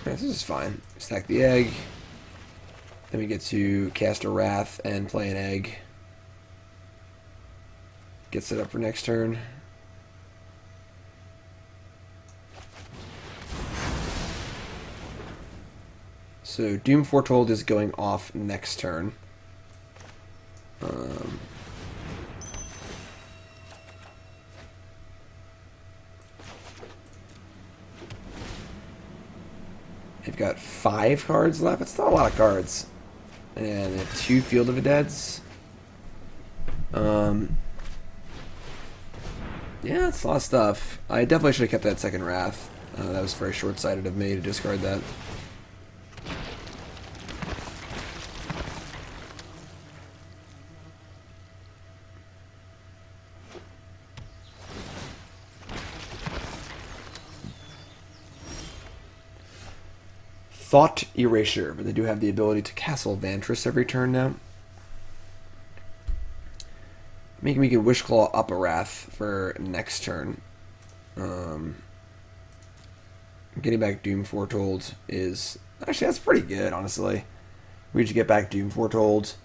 Alright, this is fine. Stack the egg. Then we get to cast a Wrath and play an egg. Get set up for next turn. So Doom Foretold is going off next turn. They've got 5 cards left. That's not a lot of cards. And they have 2 Field of the Deads. Yeah, it's a lot of stuff. I definitely should have kept that second Wrath. That was very short-sighted of me to discard that. Thought Erasure, but they do have the ability to Castle Vantress every turn now. Making me can Wishclaw up a Wrath for next turn. Getting back Doom Foretold is... Actually, that's pretty good, honestly. We just get back Doom Foretold.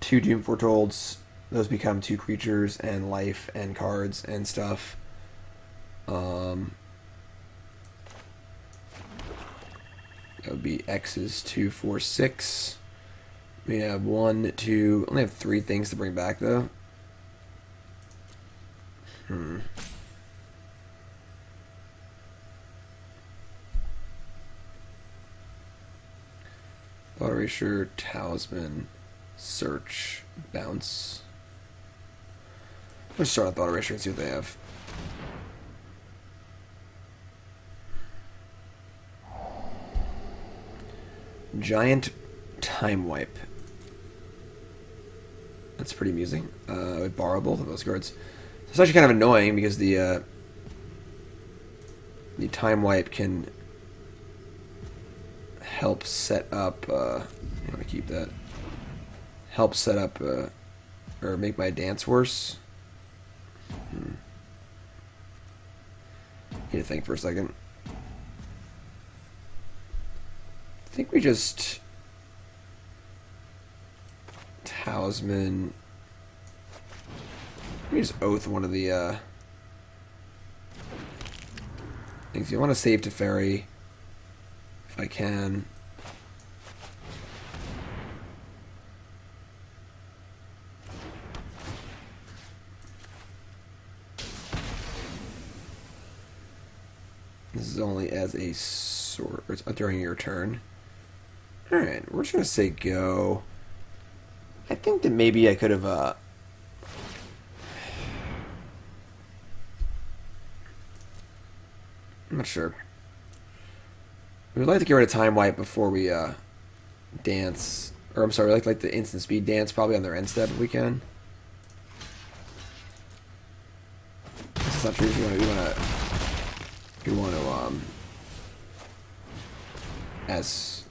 2 Doom Foretolds. Those become 2 creatures and life and cards and stuff. That would be X's 2, 4, 6. We have 1, 2... Only have 3 things to bring back, though. Thought Erasure, Talisman, Search, Bounce. Let's start on Thought Erasure and see what they have. Giant Time Wipe. That's pretty amusing. I would borrow both of those cards. It's actually kind of annoying because the Time Wipe can help set up. I'm gonna keep that. Help set up or make my dance worse. Need to think for a second. I think we just Talisman. Let me just Oath one of the things. You want to save Teferi if I can. This is only as a sword during your turn. Alright, we're just going to say go. I think that maybe I could have... I'm not sure. We would like to get rid of Time Wipe before we dance. Or I'm sorry, like the instant speed dance probably on their end step if we can. That's not true. You want to as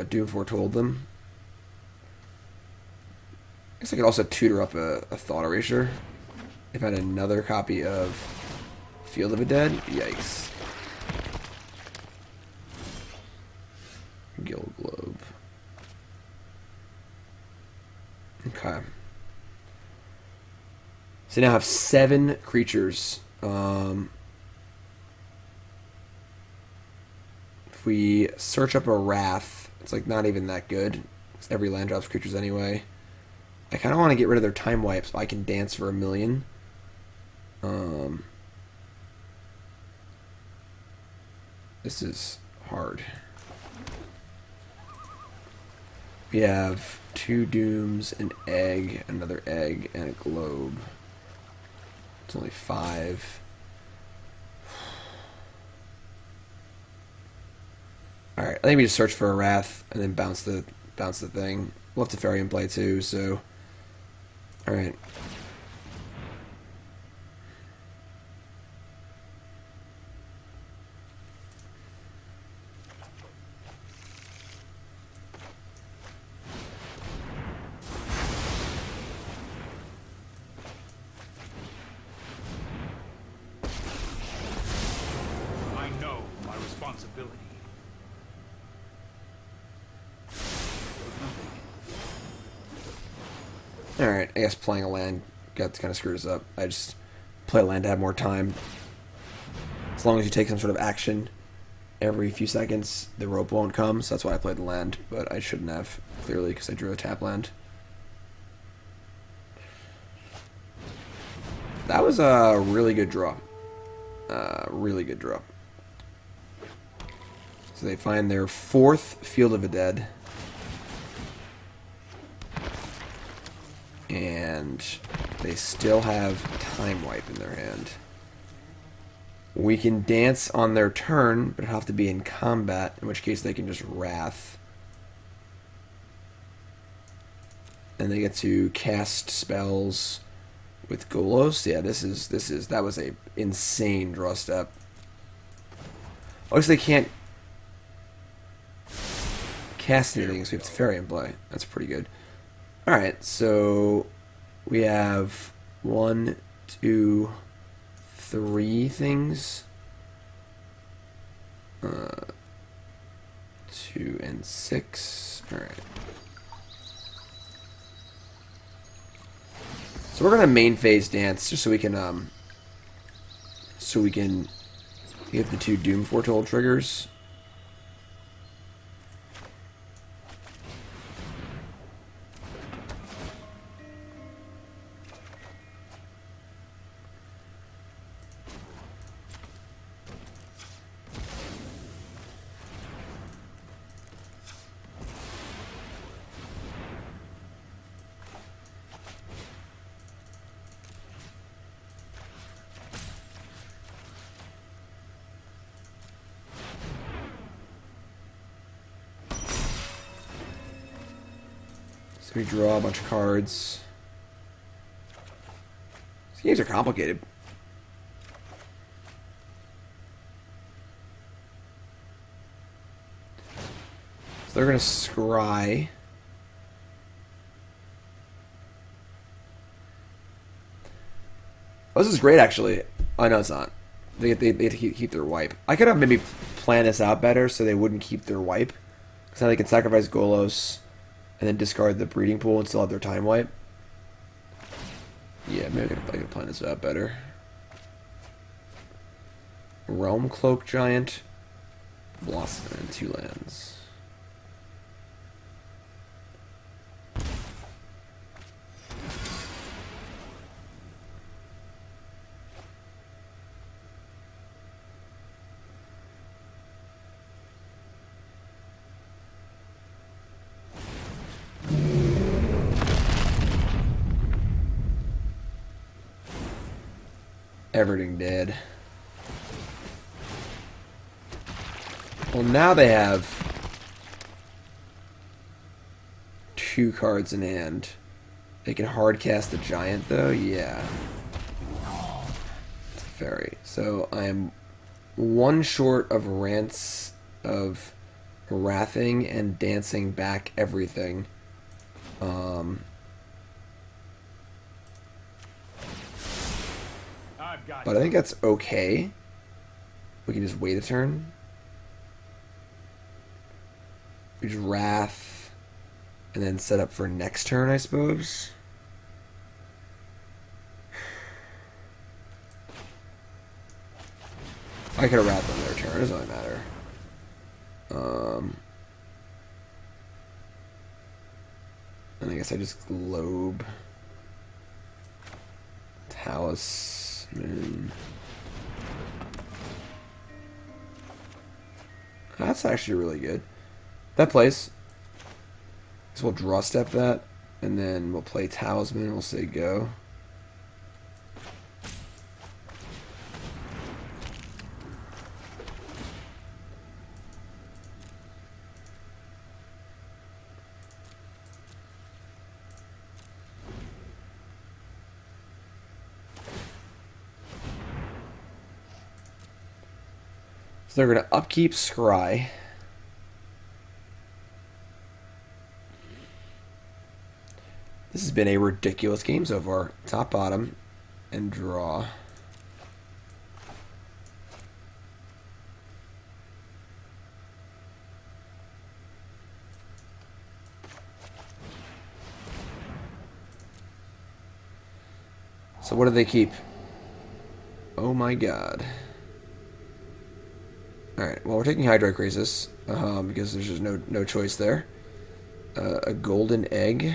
Doom Foretold them. I guess I could also tutor up a Thought Erasure if I had another copy of Field of the Dead. Yikes. Guild Globe. Okay. So now I have 7 creatures. If we search up a Wrath, it's like not even that good. Every land drops creatures anyway. I kind of want to get rid of their Time Wipe so I can dance for 1,000,000. This is hard. We have 2 Dooms, an egg, another egg, and a globe. It's only 5. Alright, I think we just search for a Wrath and then bounce the thing. We'll have Teferi in play too, so alright. Alright, I guess playing a land kind of screwed us up. I just play a land to have more time. As long as you take some sort of action every few seconds, the rope won't come, so that's why I played the land, but I shouldn't have, clearly, because I drew a tap land. That was a really good draw. Really good draw. So they find their 4th Field of the Dead. And they still have Time Wipe in their hand. We can dance on their turn, but it'll have to be in combat, in which case they can just Wrath. And they get to cast spells with Golos. Yeah, that was a insane draw step. Obviously they can't cast anything because we have Teferi in play. That's pretty good. Alright, so we have 1, 2, 3 things. 2 and 6. Alright. So we're gonna main phase dance just so we can get the 2 Doom Foretold triggers. So we draw a bunch of cards. These games are complicated. So they're going to scry. Oh, this is great, actually. Oh, no, it's not. They have to keep their wipe. I could have maybe planned this out better so they wouldn't keep their wipe. Because now they can sacrifice Golos and then discard the breeding pool and still have their time wipe. Yeah, maybe I could plan this out better. Realm-Cloaked Giant, Blossom, and 2 lands. Everything dead. Well, now they have 2 cards in hand. They can hard cast the giant, though. Yeah. Teferi. So I am 1 short of rants of wrathing and dancing back everything. But I think that's okay. We can just wait a turn. We just Wrath, and then set up for next turn, I suppose. I could have Wrath on their turn, it doesn't really matter. And I guess I just Globe. Talisman. That's actually really good. That plays. So we'll draw step that, and then we'll play Talisman, and we'll say go. So they're going to upkeep Scry. This has been a ridiculous game so far. Top, bottom, and draw. So what do they keep? Oh my god. Alright, well we're taking Hydra Crisis, because there's just no choice there. A golden egg.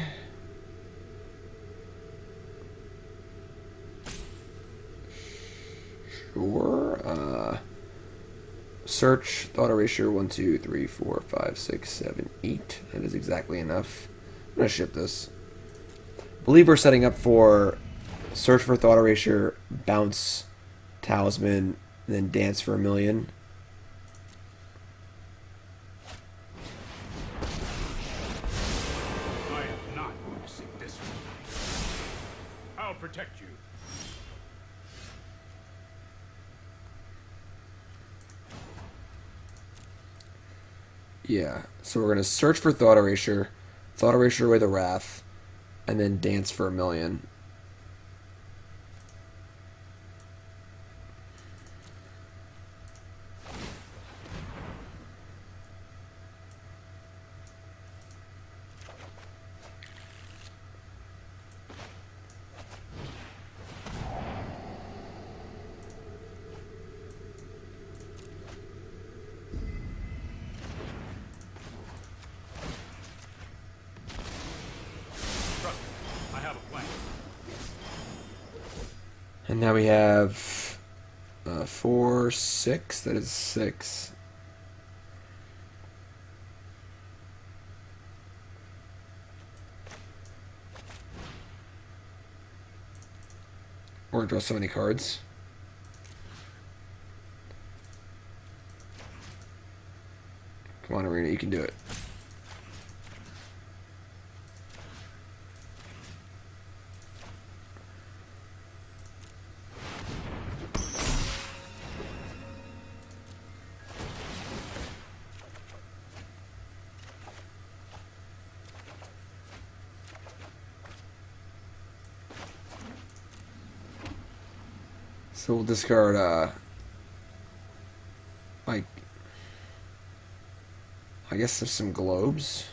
Sure. Search, Thought Erasure, 1, 2, 3, 4, 5, 6, 7, 8. That is exactly enough. I'm going to ship this. Believe we're setting up for Search for Thought Erasure, Bounce, Talisman, and then Dance for a Million. I am not going to sink this one. I'll protect you. Yeah, so we're going to search for Thought Erasure away the Wrath, and then Dance for a Million. And now we have 4, 6. That is 6. We're going to draw so many cards. Come on, Arena, you can do it. So we'll discard, like, I guess there's some globes.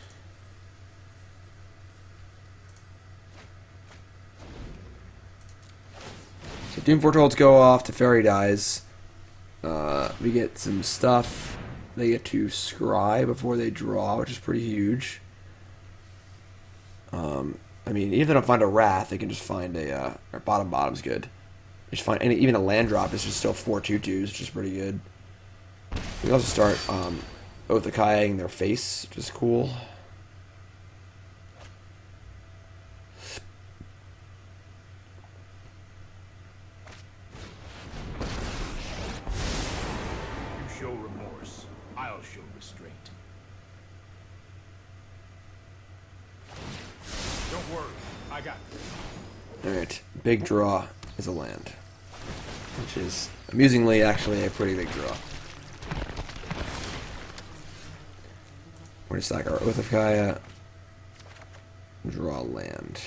So Doom Foretold go off, Teferi dies. We get some stuff. They get to scry before they draw, which is pretty huge. I mean, even if they don't find a Wrath, they can just find a, or bottom's good. Just find, and even a land drop is just still 4 2/2s, which is pretty good. We also start Oath of Kayaing their face, which is cool. You show remorse, I'll show restraint. Don't worry, I got this. Alright, big draw is a land. Which is, amusingly, actually a pretty big draw. We're going to sack our Oath of Kaya. Draw land.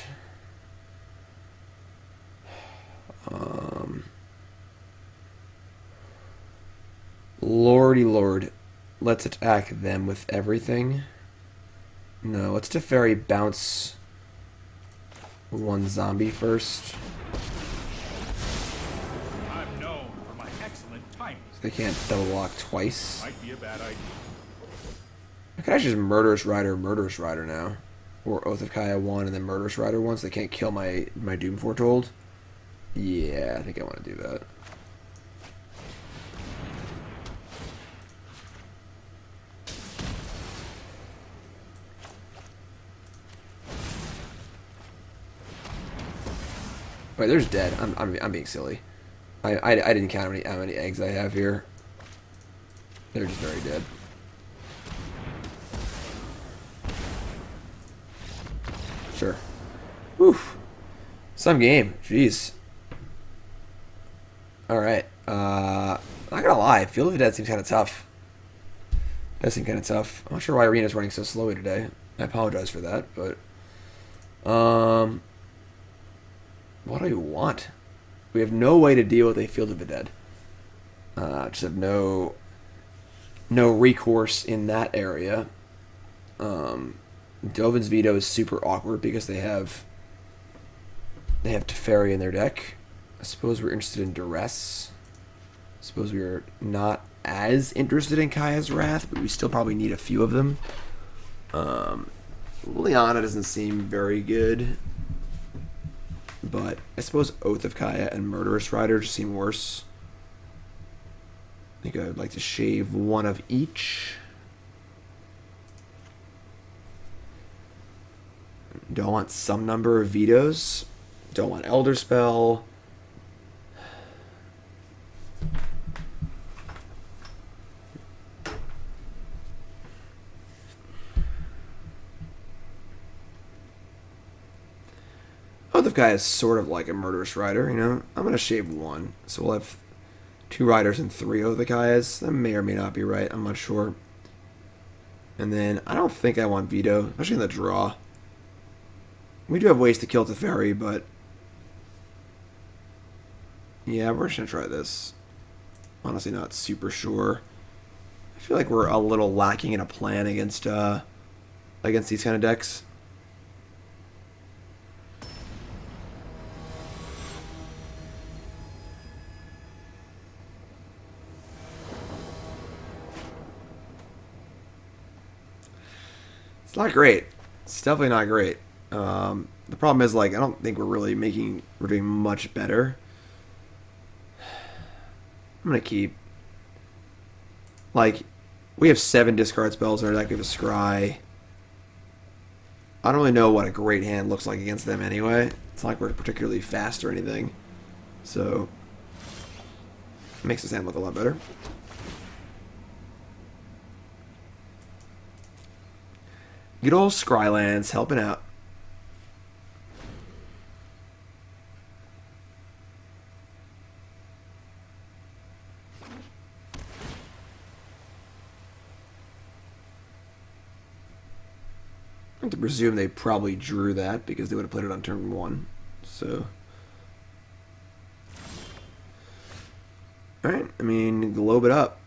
Lordy lord. Let's attack them with everything. No, let's Teferi bounce one zombie first. I'm known for my excellent timing. They can't double block twice. Might be a bad idea. I could actually just Murderous Rider now. Or Oath of Kaya 1 and then Murderous Rider 1 so they can't kill my Doom Foretold. Yeah, I think I want to do that. Wait, there's dead. I'm being silly. I didn't count how many eggs I have here. They're just very dead. Sure. Whew. Some game. Jeez. Alright. Not gonna lie. Field of the Dead seems kind of tough. Does seem kind of tough. I'm not sure why Arena's running so slowly today. I apologize for that, but... what do we want? We have no way to deal with a Field of the Dead. Just have no recourse in that area. Dovin's Veto is super awkward because they have Teferi in their deck. I suppose we're interested in Duress. I suppose we're not as interested in Kaya's Wrath, but we still probably need a few of them. Liliana doesn't seem very good. But I suppose Oath of Kaya and Murderous Rider just seem worse. I think I would like to shave one of each. Do I want some number of vetoes? Do I want Elderspell? Oath of Kaya is sort of like a Murderous Rider, you know? I'm going to shave one. So we'll have 2 Riders and 3 Oath of Kayas. That may or may not be right. I'm not sure. And then I don't think I want Veto, especially in the draw. We do have ways to kill Teferi, but... yeah, we're just going to try this. Honestly, not super sure. I feel like we're a little lacking in a plan against these kind of decks. It's not great. It's definitely not great. The problem is, like, I don't think we're doing much better. I'm gonna keep. Like, we have 7 discard spells in our deck. We have a Scry. I don't really know what a great hand looks like against them anyway. It's not like we're particularly fast or anything. So, it makes this hand look a lot better. Good old Scrylands helping out. I have to presume they probably drew that because they would have played it on turn 1. So, alright, I mean, globe it up.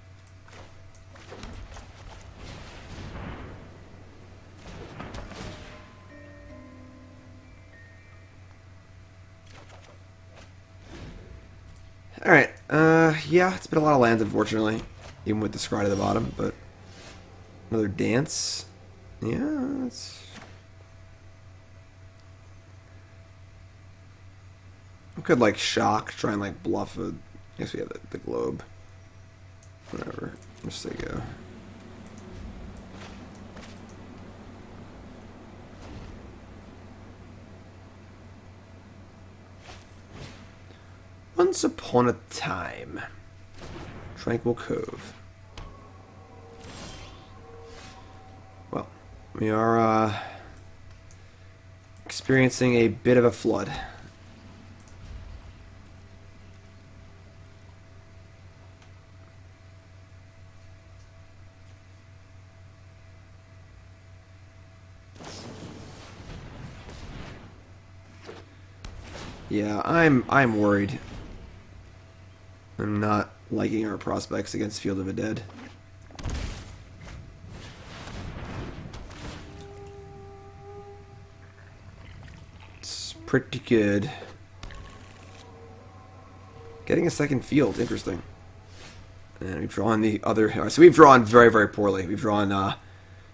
Alright, yeah, it's been a lot of lands, unfortunately, even with the Scry to the bottom, but another dance. Yeah, it's... we could, like, shock, try and, like, bluff a... I guess we have the globe. Whatever. Just say go. Once upon a time. Tranquil Cove. Well, we are experiencing a bit of a flood. Yeah, I'm worried. I'm not liking our prospects against Field of the Dead. It's pretty good. Getting a second field, interesting. And we've drawn the other... so we've drawn very, very poorly. We've drawn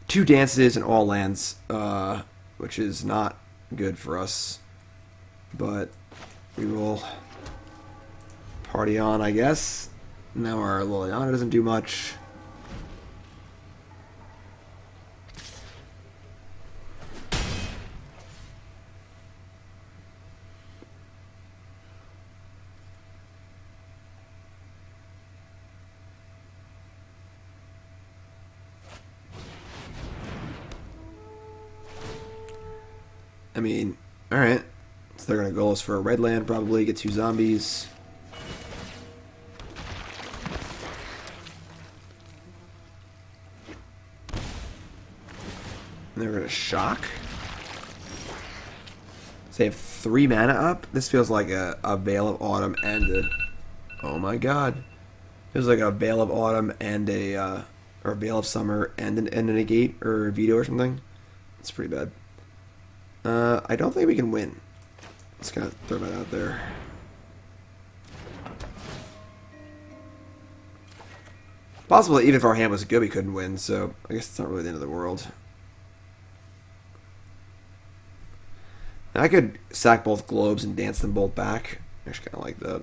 2 dances and all lands, which is not good for us. But we will party on, I guess. Now our Liliana doesn't do much. I mean, alright. So they're going to go us for a red land, probably. Get 2 zombies. And they're going to shock. So they have 3 mana up. This feels like a Veil of Autumn and a... oh my god. Feels like a Veil of Autumn and a... or a Veil of Summer and a negate or a veto or something. It's pretty bad. I don't think we can win. Just gonna throw that out there. possible that even if our hand was good, we couldn't win, so I guess it's not really the end of the world. And I could sack both globes and dance them both back. I actually kind of like that.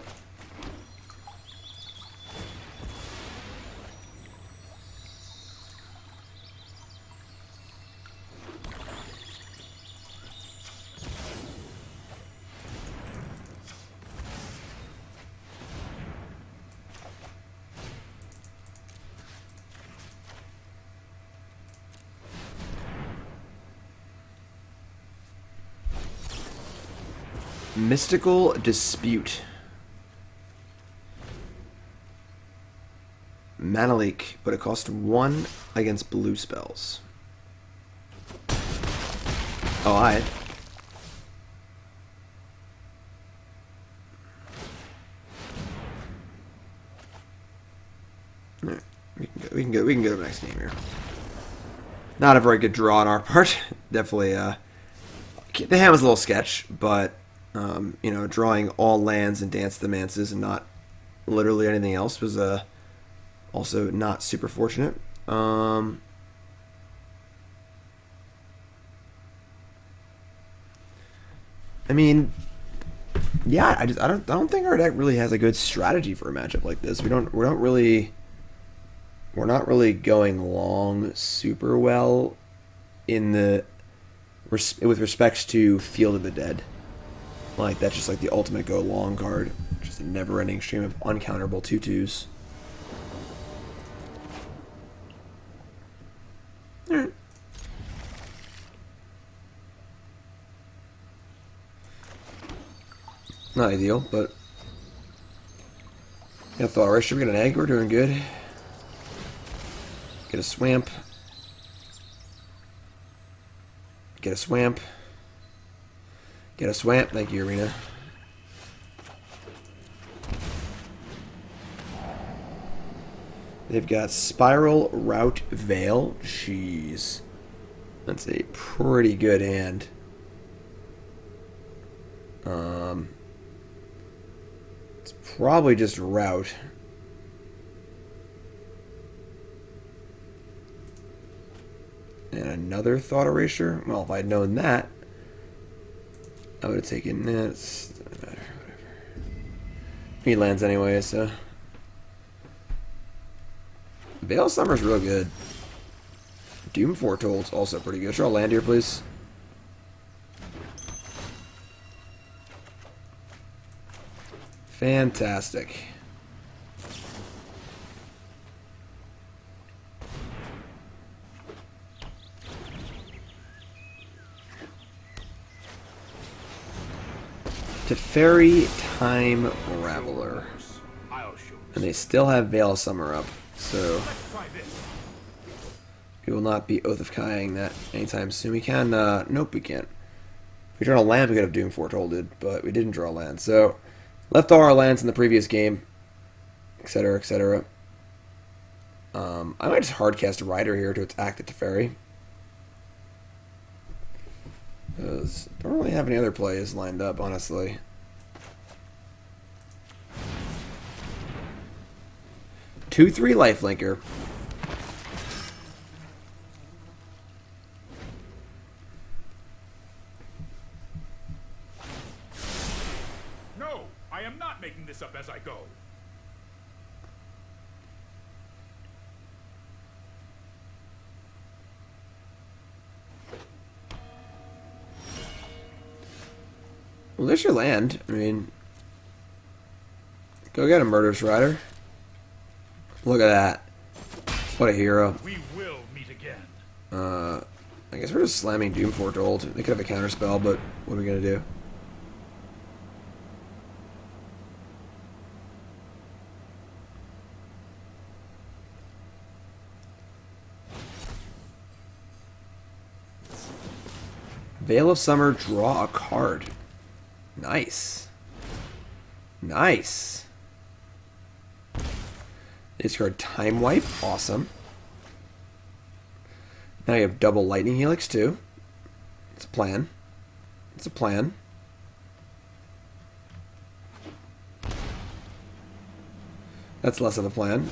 Mystical Dispute. Mana leak, but it costs 1 against blue spells. Oh, alright. Alright, we can go to the next game here. Not a very good draw on our part. Definitely, the hand was a little sketch, but you know, drawing all lands and dance the Manses and not literally anything else was also not super fortunate. I mean, yeah, I don't think our deck really has a good strategy for a matchup like this. We're not really going long super well in the with respects to Field of the Dead. Like, that's just like the ultimate go long card. Just a never-ending stream of uncounterable 2/2s. Alright. Not ideal, but yeah, Thought Erasure, we get an egg, we're doing good. Get a swamp. Get a swamp. Get a swamp. Thank you, Arena. They've got Spiral, Route, Veil. Jeez. That's a pretty good hand. It's probably just Route. And another Thought Erasure. Well, if I'd known that, I would have taken that. Doesn't matter. Whatever. He lands anyway, so. Veil of Summer's real good. Doom Foretold's also pretty good. Draw land here, please. Fantastic. Teferi, Time, Raveler. And they still have Veil of Summer up, so we will not be Oath of Kaiing that anytime soon. We can, nope, we can't. If we draw a land, we could have Doom Foretolded, but we didn't draw a land. So, left all our lands in the previous game, etc., etc. I might just hardcast a Rider here to attack the Teferi. Because I don't really have any other plays lined up, honestly. Two, 3 lifelinker. No, I am not making this up as I go. Well, there's your land. I mean, go get a Murderous Rider. Look at that. What a hero. We will meet again. I guess we're just slamming Doom Foretold. They could have a counterspell, but what are we going to do? Veil of Summer, draw a card. Nice. Nice. Discard Time Wipe. Awesome. Now you have double Lightning Helix too. It's a plan. It's a plan. That's less of a plan.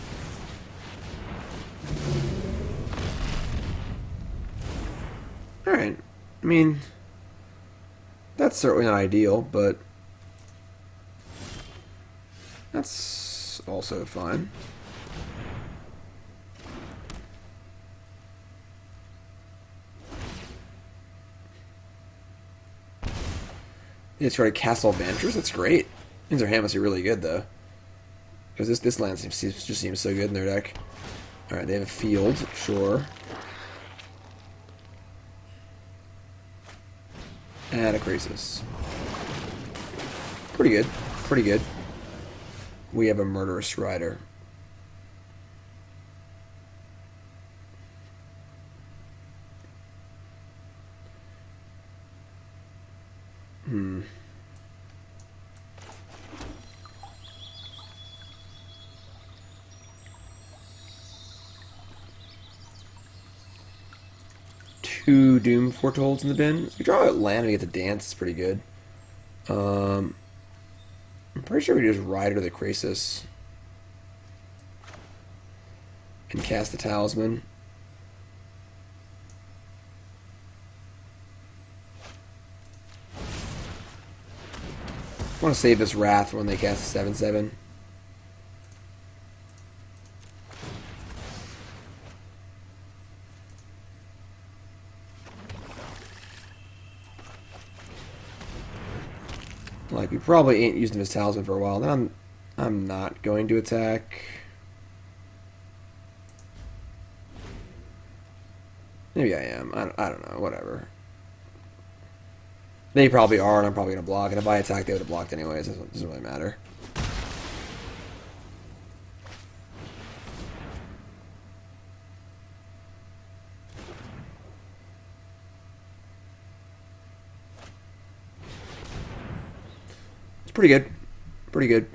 mean, that's certainly not ideal, but that's also fine. They started Castle Vantress. That's great. Means their hand must be really good though, because this land just seems so good in their deck. All right, they have a field, sure, and a Crisis. Pretty good, pretty good. We have a Murderous Rider. Two Doom Foretold in the bin. If we draw out land and we get to dance, it's pretty good. I'm pretty sure we just ride to the Crisis and cast the Talisman. I want to save this Wrath when they cast a 7/7. Like, we probably ain't used him as Talisman for a while. Then I'm not going to attack. Maybe I am. I don't know. Whatever. They probably are, and I'm probably going to block. And if I attack, they would have blocked anyways. It doesn't really matter. It's pretty good. Pretty good.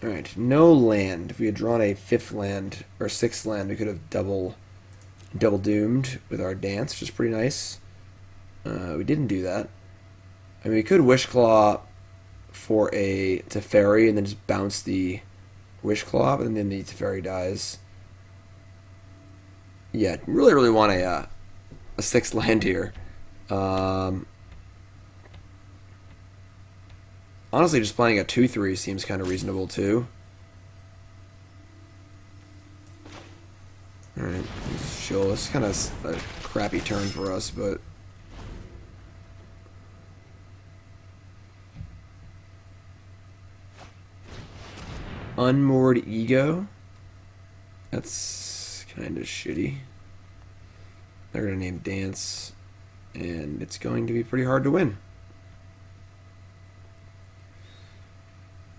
Alright, no land. If we had drawn a 5th land or 6th land, we could have double doomed with our dance, which is pretty nice. We didn't do that. I mean, we could Wishclaw for a Teferi and then just bounce the Wishclaw, but then the Teferi dies. Yeah, really want a 6th land here. Honestly, just playing a 2/3 seems kind of reasonable too. Alright, chill. This is kind of a crappy turn for us, but Unmoored Ego. That's kind of shitty. They're going to name Dance, and it's going to be pretty hard to win.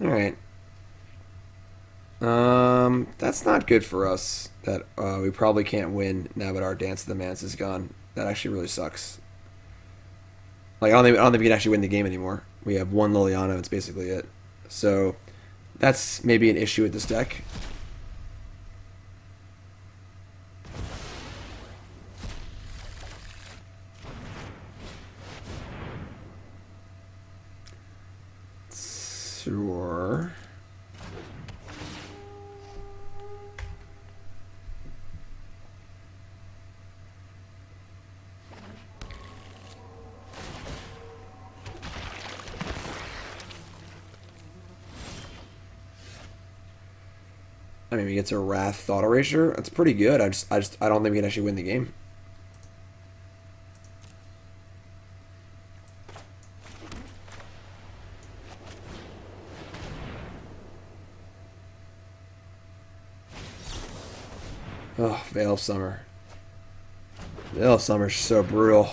Alright. That's not good for us. That we probably can't win now that our Dance of the Manse is gone. That actually really sucks. Like, I don't think we can actually win the game anymore. We have one Liliana, it's basically it. So, that's maybe an issue with this deck. Sure. I mean, he gets a Wrath Thought Erasure. That's pretty good. I don't think we can actually win the game. Oh, Veil of Summer. Veil of Summer's so brutal.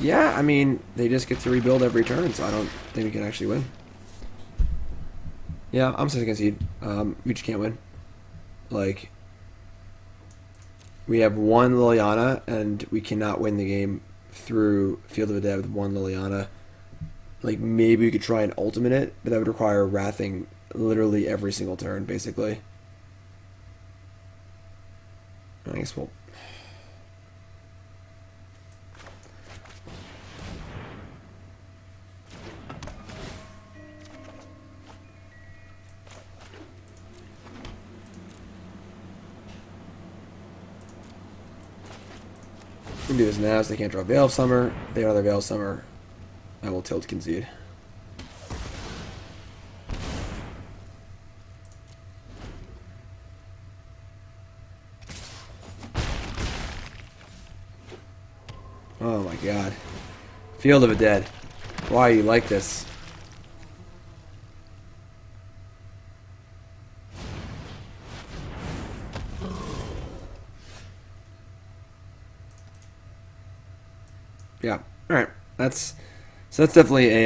Yeah, I mean, they just get to rebuild every turn, so I don't think we can actually win. Yeah, I'm still concede. We just can't win. Like, we have one Liliana, and we cannot win the game through Field of the Dead with one Liliana. Like, maybe we could try and ultimate it, but that would require wrathing literally every single turn, basically. I guess we'll... We can do this now, so they can't draw Veil of Summer. They have another Veil of Summer. I will tilt concede. Oh my god. Field of the Dead. Why are you like this? Yeah. Alright. That's definitely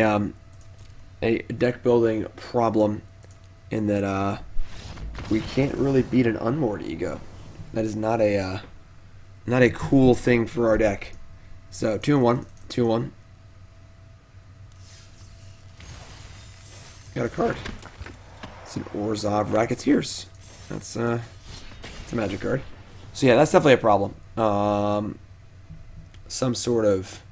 a deck building problem in that we can't really beat an unmoored ego. That is not a cool thing for our deck. So 2-1. 2-1. Got a card. It's an Orzhov Racketeers. That's it's a magic card. So yeah, that's definitely a problem. Some sort of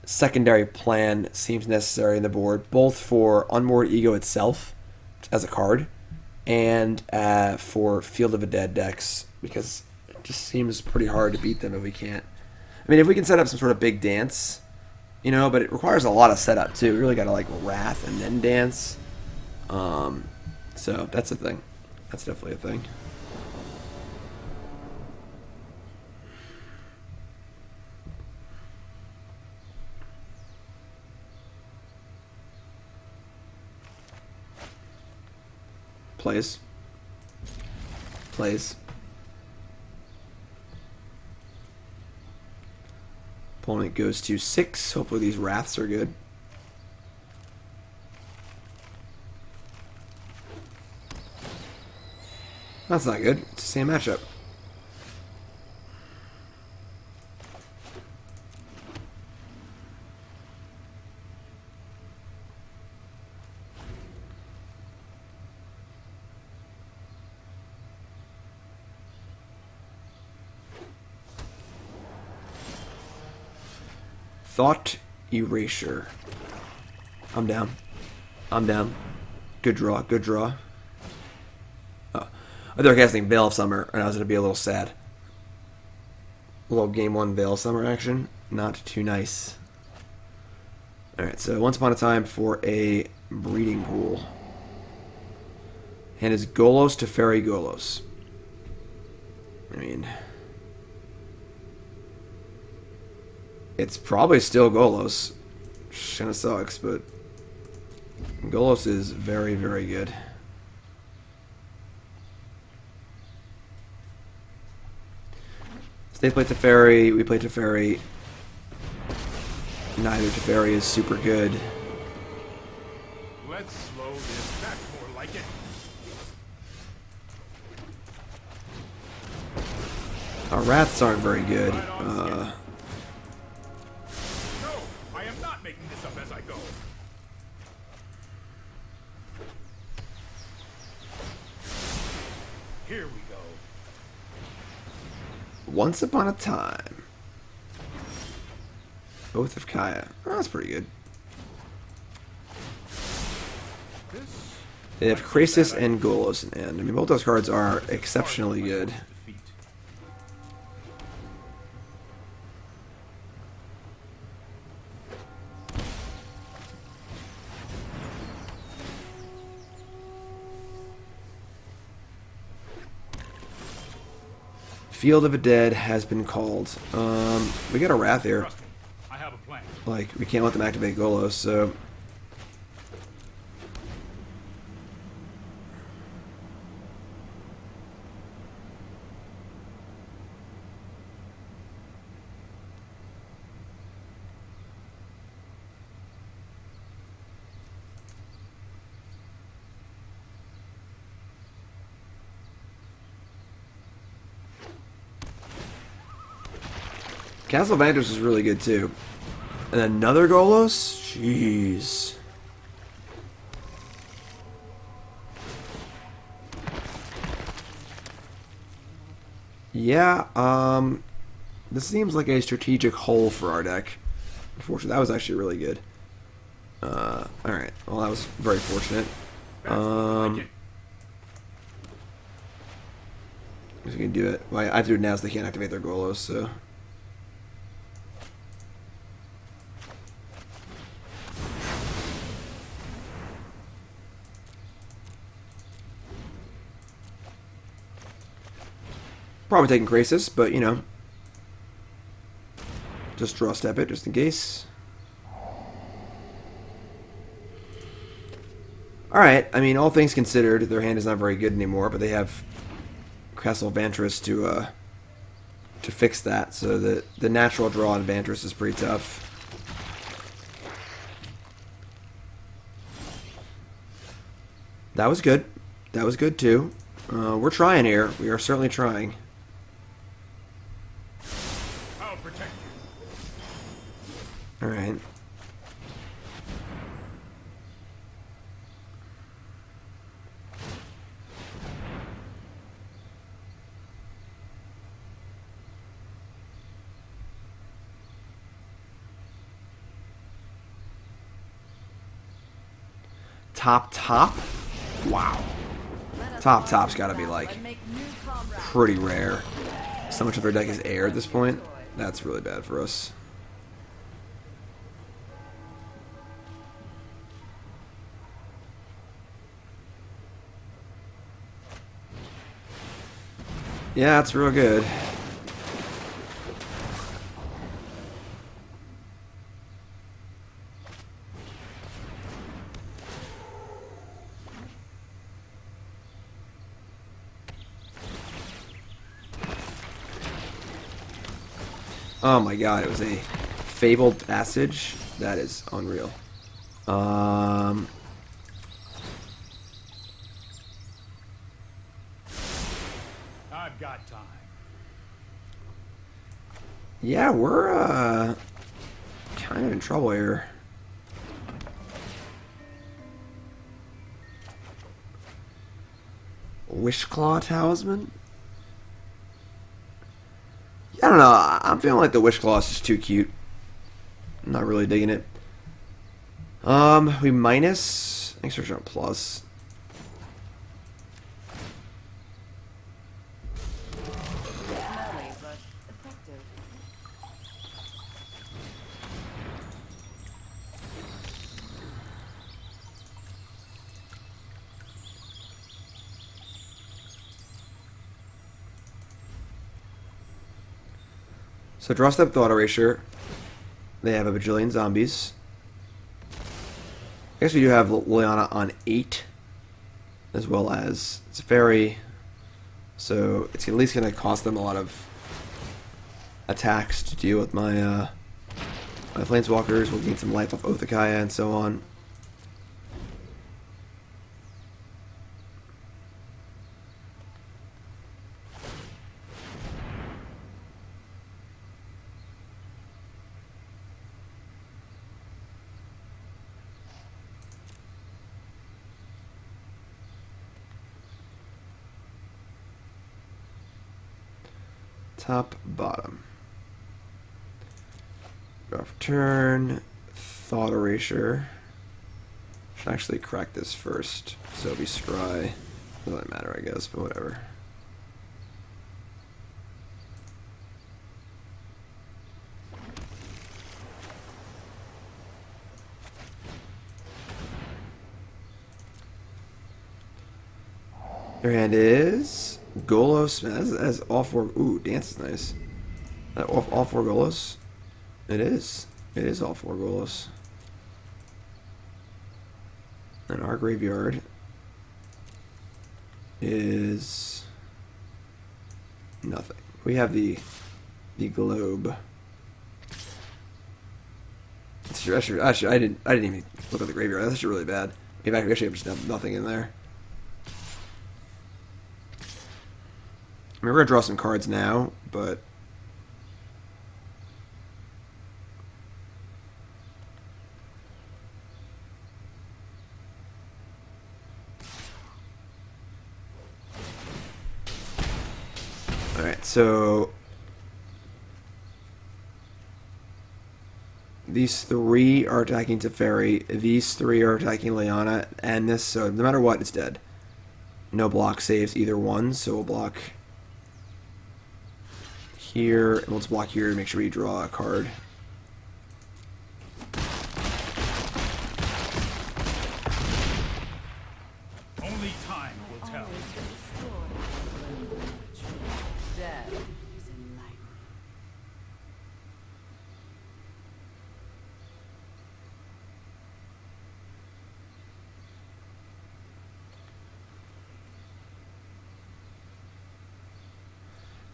secondary plan seems necessary in the board, both for Unmoored Ego itself as a card and for Field of the Dead decks, because it just seems pretty hard to beat them if we can't. I mean, if we can set up some sort of big dance, you know, but it requires a lot of setup too. We really got to like Wrath and then dance. So that's a thing. That's definitely a thing. Plays. Opponent goes to 6. Hopefully these Wraths are good. That's not good. It's the same matchup. Thought Erasure. I'm down. Good draw. Oh. I thought they were casting Veil of Summer, and I was going to be a little sad. A little Game 1 Veil of Summer action. Not too nice. Alright, so once upon a time for a breeding pool. And it's Golos Teferi Golos. I mean... It's probably still Golos. Kinda sucks, but Golos is very, very good. So they play Teferi, we play Teferi. Neither Teferi is super good. Let's slow this back more like it. Our Wraths aren't very good. As I go. Here we go. Once Upon a Time. Oath of Kaya. Oh, that's pretty good. They have Krasis and Golos in end. I mean, both those cards are exceptionally good. Field of the Dead has been called. We got a Wrath here. I have a plan. Like, we can't let them activate Golos, so... Castle Vantress is really good too. And another Golos? Jeez. Yeah, this seems like a strategic hole for our deck. Unfortunately, that was actually really good. Alright, well that was very fortunate. Who's gonna do it? Well, I have to do it now so they can't activate their Golos, so... Probably taking Crisis, but you know. Just draw step it, just in case. Alright, I mean, all things considered, their hand is not very good anymore, but they have Castle Vantress to fix that, so the natural draw on Vantress is pretty tough. That was good. That was good, too. We're trying here. We are certainly trying. I'll protect you. Alright. Top? Wow. Top's gotta be like pretty rare. So much of their deck is air at this point. That's really bad for us. Yeah, it's real good. Oh my god, it was a Fabled Passage? That is unreal. I've got time. Yeah, we're kind of in trouble here. Wishclaw Talisman? I don't know. I'm feeling like the Wishclaw is just too cute. I'm not really digging it. We minus. Thanks for showing plus. Smelly, but effective. So draw step Thought Erasure. They have a bajillion zombies. I guess we do have Liliana on 8, as well as Teferi. So it's at least going to cost them a lot of attacks to deal with my my Planeswalkers. We'll gain some life off Othakaya and so on. Top, bottom. Draw for turn. Thought Erasure. Should actually crack this first. So it'll be Scry. Doesn't matter, I guess, but whatever. Your hand is Golos. That's all four. Ooh, dance is nice. All four Golos. It is. It is all four Golos. And our graveyard is nothing. We have the globe. Actually, I didn't even look at the graveyard. That's actually really bad. In fact, we actually have just nothing in there. I mean, we're gonna draw some cards now, but Alright, so these three are attacking Teferi, these three are attacking Liliana, and this, so no matter what, it's dead. No block saves either one, so we'll block here, and we'll just block here to make sure we draw a card. Only time will tell. Death is enlightening.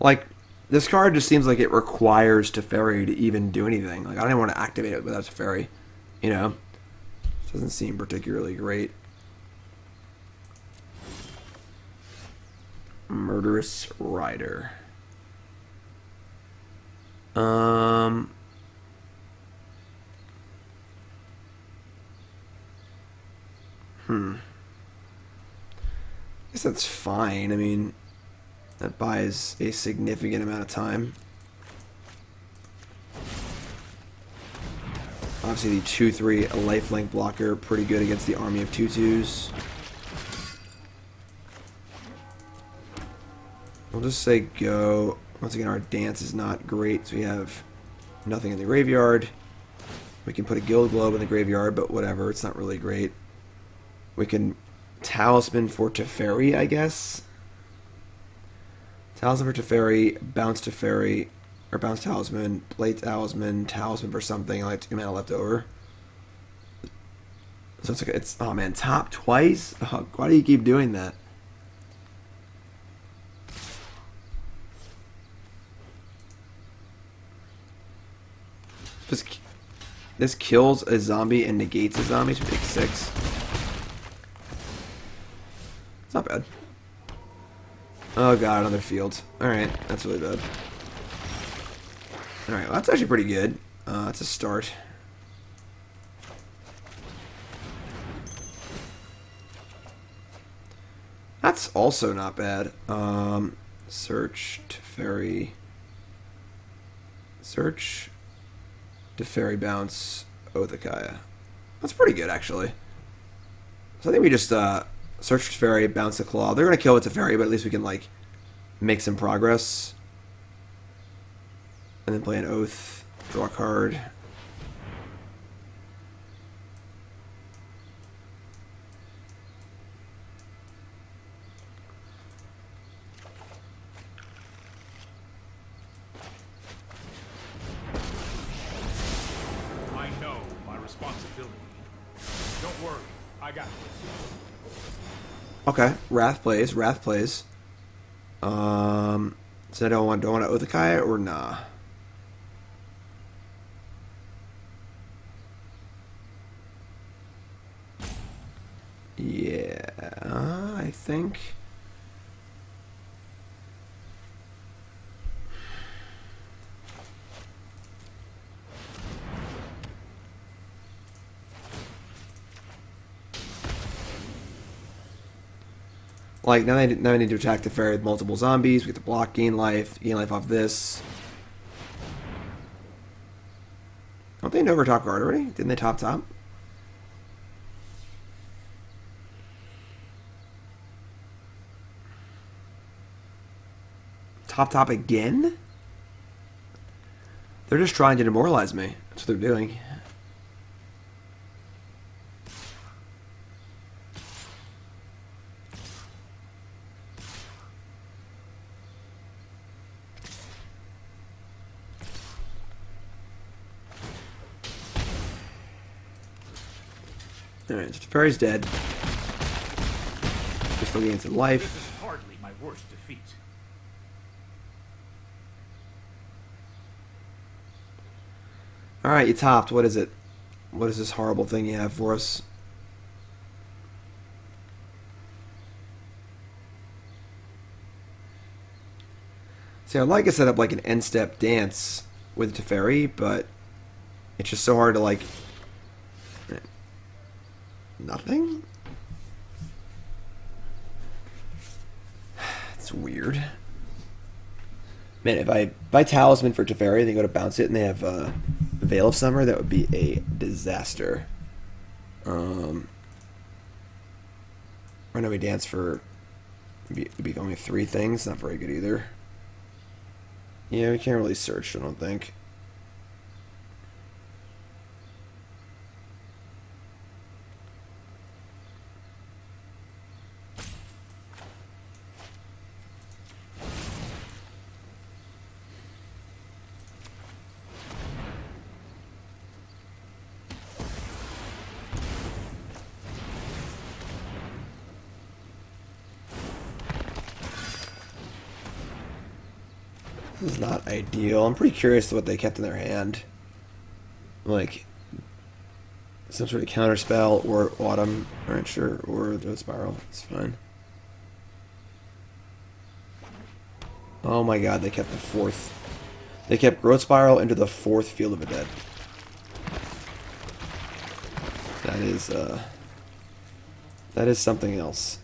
Like, this card just seems like it requires Teferi to even do anything. Like, I don't even want to activate it without Teferi. You know? It doesn't seem particularly great. Murderous Rider. I guess that's fine. I mean, that buys a significant amount of time. Obviously, the 2/3 lifelink blocker, pretty good against the army of 2/2s. We'll just say go. Once again, our dance is not great, so we have nothing in the graveyard. We can put a Guild Globe in the graveyard, but whatever, it's not really great. We can Talisman for Teferi, I guess. Talisman for Teferi, bounce Teferi, or bounce Talisman, play Talisman, Talisman for something, like 2 mana left over. So it's like, it's, oh man, top twice? Oh, why do you keep doing that? This kills a zombie and negates a zombie, so we take 6. It's not bad. Oh god, another field. Alright, that's really bad. Alright, well, that's actually pretty good. That's a start. That's also not bad. Search Teferi. Search Teferi, bounce Oathakaya. That's pretty good, actually. So I think we just search for Teferi, bounce the claw. They're gonna kill with Teferi, but at least we can like make some progress. And then play an Oath, draw a card. I know my responsibility. Don't worry, I got this. Okay, Wrath plays. Wrath plays. So I don't want Oathakaya or nah. Yeah, I think. Like, now I need to attack the Teferi with multiple zombies. We get to block, gain life off this. Don't they know we're top guard already? Didn't they top? Top again? They're just trying to demoralize me. That's what they're doing. Alright, so Teferi's dead. Just still gains some life. This is hardly my worst defeat. Alright, you topped. What is it? What is this horrible thing you have for us? See, I'd like to set up like an end-step dance with Teferi, but it's just so hard to like... Nothing? It's weird. Man, if I buy Talisman for Teferi, they go to bounce it, and they have Veil of Summer, that would be a disaster. Right now we dance for be only 3 things, not very good either. Yeah, we can't really search, I don't think. This is not ideal. I'm pretty curious to what they kept in their hand. Like, some sort of counterspell or Autumn, alright, sure, or the Spiral. It's fine. Oh my god, they kept the 4th. They kept Growth Spiral into the 4th Field of the Dead. That is something else.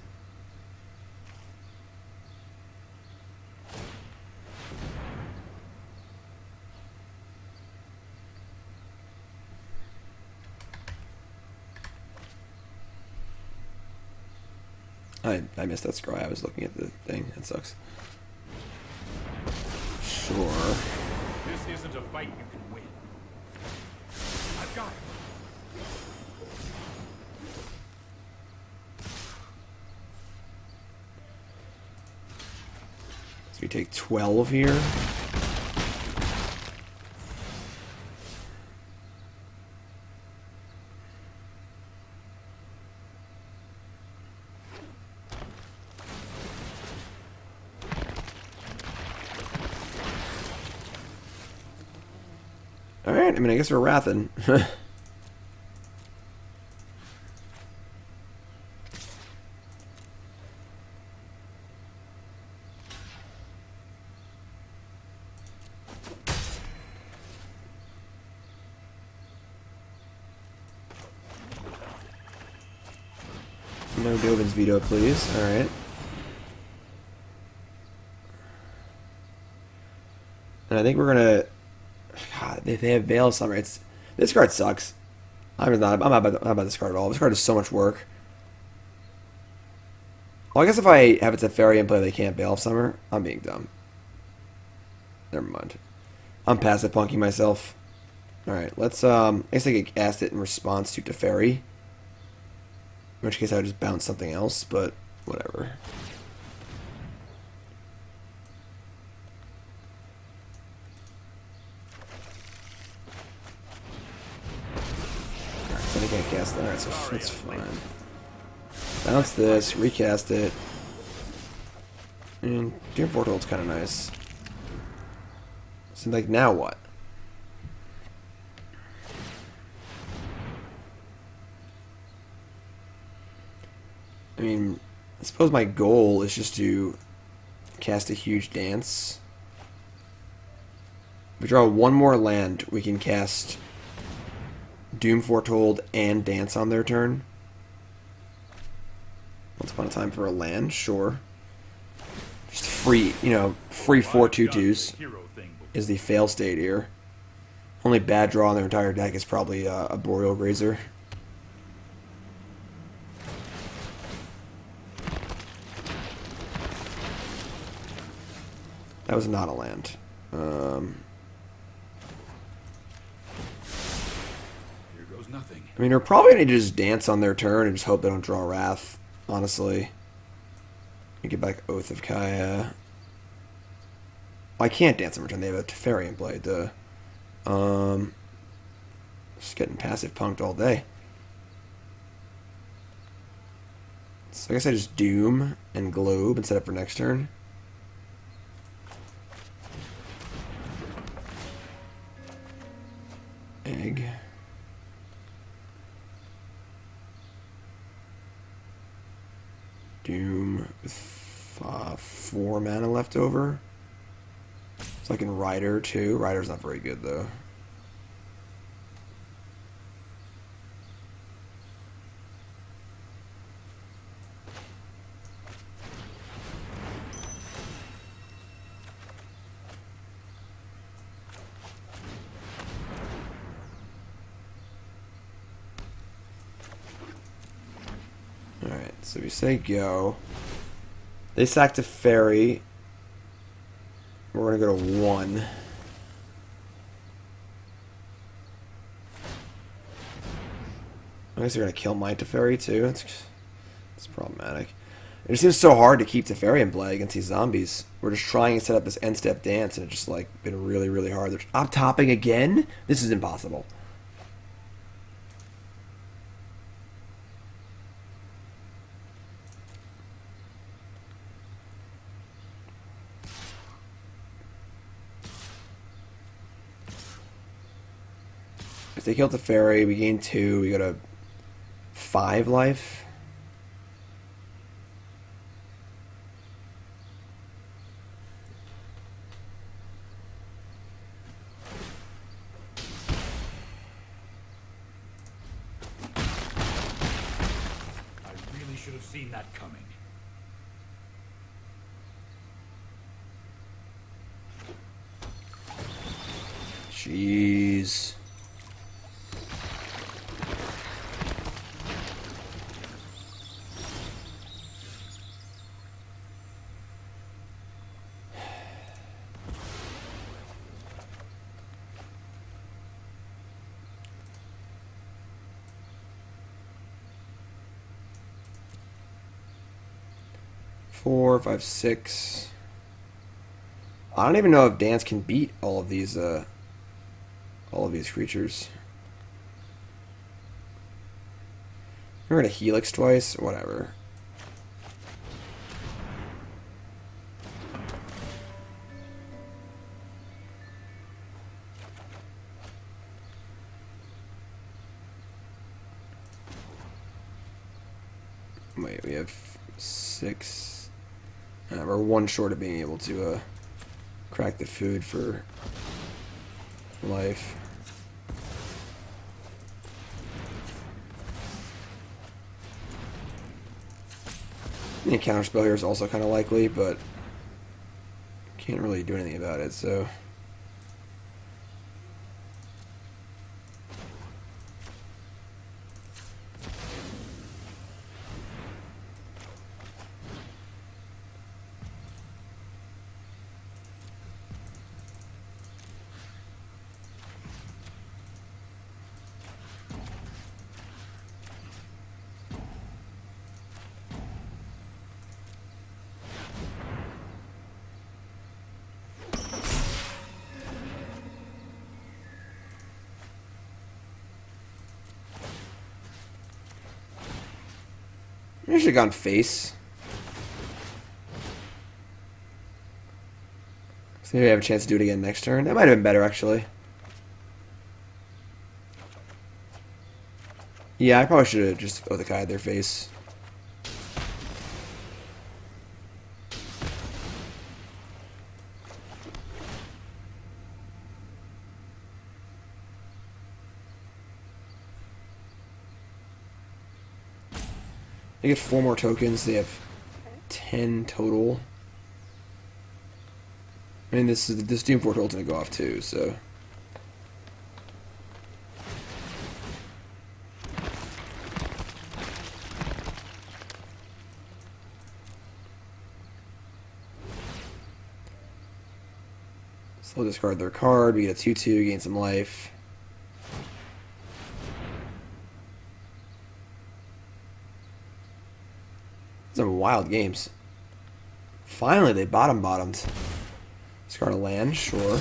I missed that scry. I was looking at the thing. It sucks. Sure. This isn't a fight you can win. I've got it. So we take 12 here. Alright, I mean, I guess we're wrathing. No Dovin's Veto, please. Alright. And I think we're gonna... God, if they have Veil of Summer, this card sucks. I'm not about this card at all. This card is so much work. Well, I guess if I have a Teferi in play, they can't Veil of Summer. I'm being dumb. Never mind. I'm passive punking myself. Alright, let's, I guess I could cast it in response to Teferi. In which case I would just bounce something else, but whatever. Alright, so I can't cast that. Alright, so that's fine. Bounce this, recast it. And Doom Foretold's kind of nice. So, like, now what? I mean, I suppose my goal is just to cast a huge dance. If we draw one more land, we can cast Doom Foretold and dance on their turn. Once upon a time for a land, sure. Just free, you know, free 4/2/2s is the fail state here. Only bad draw in their entire deck is probably a Boreal Grazer. That was not a land. Here goes nothing. I mean, they're probably going to just dance on their turn and just hope they don't draw Wrath, honestly. You get back Oath of Kaya. Well, I can't dance on return. They have a Teferi in play. Just getting passive punked all day. So I guess I just Doom and Globe and set up for next turn. Egg. Doom with 4 mana left over. So I can Rider too. Rider's not very good though. So we say go. They sack Teferi. We're gonna go to 1. I guess they're gonna kill my Teferi too. It's problematic. It just seems so hard to keep Teferi in play against these zombies. We're just trying to set up this end-step dance, and it's just like been really, really hard. They're up topping again. This is impossible. If they kill Teferi, we gain 2. We go to 5 life. Should have seen that coming. Jeez. Four, 5, 6. I don't even know if Dance can beat all of these creatures. We're gonna Helix twice, whatever. Wait, we have 6. We're 1 short of being able to crack the food for life. The counterspell here is also kind of likely, but can't really do anything about it, so... I should have gone face. So maybe I have a chance to do it again next turn. That might have been better, actually. Yeah, I probably should have just Othikai their face. They get 4 more tokens. They have 10 total. I mean, this Doom Foretold's gonna go off too, so. So they'll discard their card. We get a 2/2, gain some life. Some wild games. Finally, they bottomed. Discard a land, sure.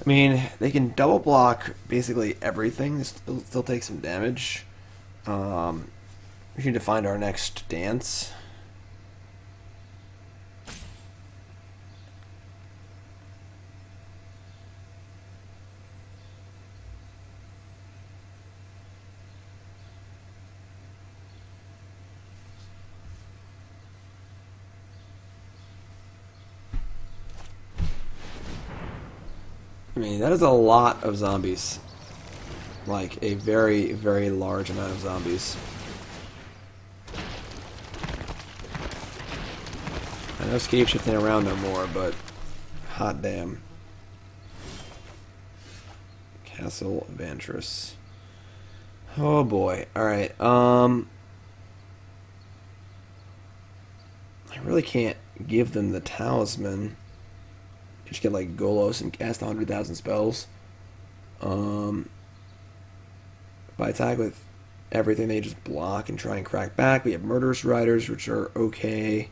I mean, they can double block basically everything. They still take some damage. We need to find our next dance. I mean, that is a lot of zombies. Like, a very, very large amount of zombies. I know scape shifting around no more, but hot damn. Castle Vantress. Oh boy. Alright, I really can't give them the talisman. You just get like Golos and cast 100,000 spells. If I attack with everything, they just block and try and crack back. We have Murderous Riders, which are okay.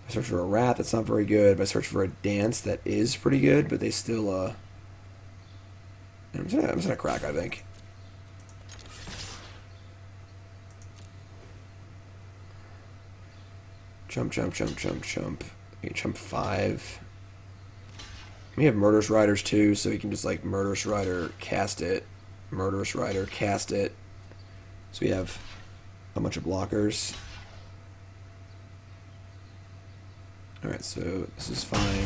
If I search for a Wrath, that's not very good. If I search for a Dance, that is pretty good, but they still, I'm just gonna crack, I think. Jump, jump, jump, jump, jump. You can jump 5. We have Murderous Riders too, so you can just like Murderous Rider, cast it. Murderous Rider, cast it. So we have a bunch of blockers. Alright, so this is fine.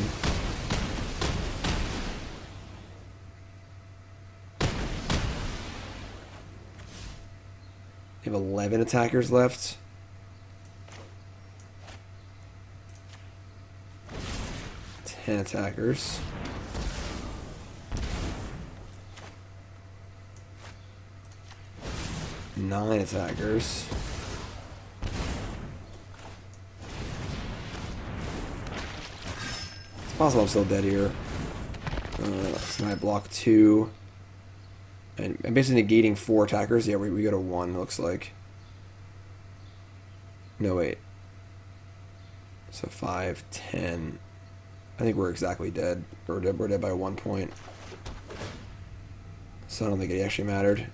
We have 11 attackers left. 10 attackers. Nine attackers. It's possible I'm still dead here. So now I block 2. And I'm basically negating 4 attackers. Yeah, we go to 1, it looks like. No, wait. So 5, 10. I think we're exactly dead. We're dead by 1 point. So I don't think it actually mattered.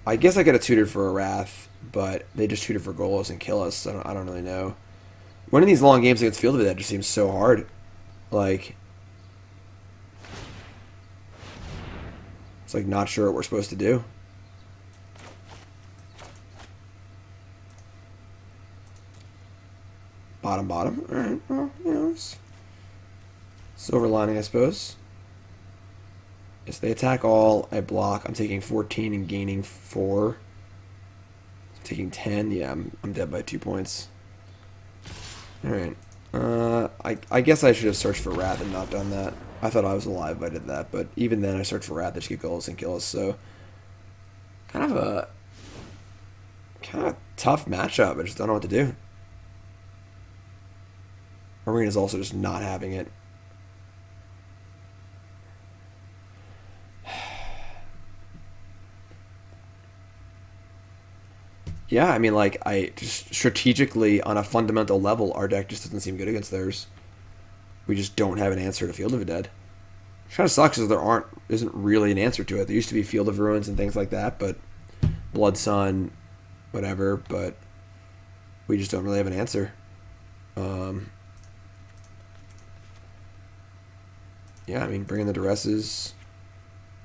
I guess I could have tutored for a Wrath, but they just tutored for Golos and kill us. So I don't really know. Winning these long games against Field of Dead just seems so hard. Like, it's like not sure what we're supposed to do. Bottom. Alright, well, you know, silver lining, I suppose. Yes, they attack all. I block. I'm taking 14 and gaining 4. I'm taking 10. Yeah, I'm dead by 2 points. Alright. I guess I should have searched for Wrath and not done that. I thought I was alive if I did that, but even then I searched for Wrath. They just get Golos and kill us, so kind of a tough matchup. I just don't know what to do. Arena's also just not having it. Yeah, I mean, like, I just strategically, on a fundamental level, our deck just doesn't seem good against theirs. We just don't have an answer to Field of Dead. Which kind of sucks because there isn't really an answer to it. There used to be Field of Ruins and things like that, but Blood Sun, whatever, but we just don't really have an answer. Yeah, I mean, bring in the Duresses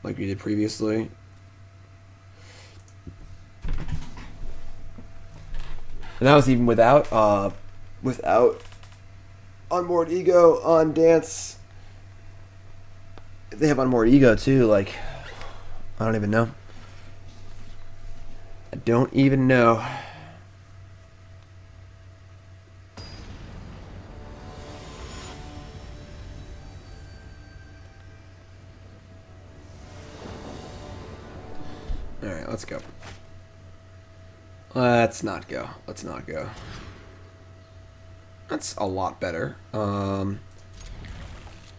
like we did previously. And that was even without Unmoored Ego on Dance. If they have Unmoored Ego too, like, I don't even know. I don't even know. Alright, let's go. Let's not go. Let's not go. That's a lot better. We're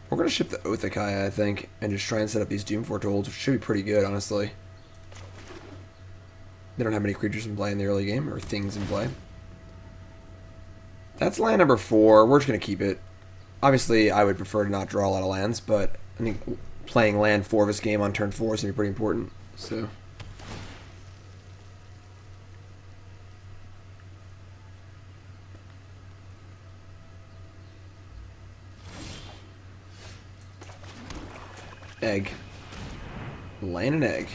going to ship the Othakaya, I think, and just try and set up these Doom Foretold, which should be pretty good, honestly. They don't have many creatures in play in the early game, or things in play. That's land number 4. We're just going to keep it. Obviously, I would prefer to not draw a lot of lands, but I think playing land 4 of this game on turn 4 is going to be pretty important. So egg. Laying an egg.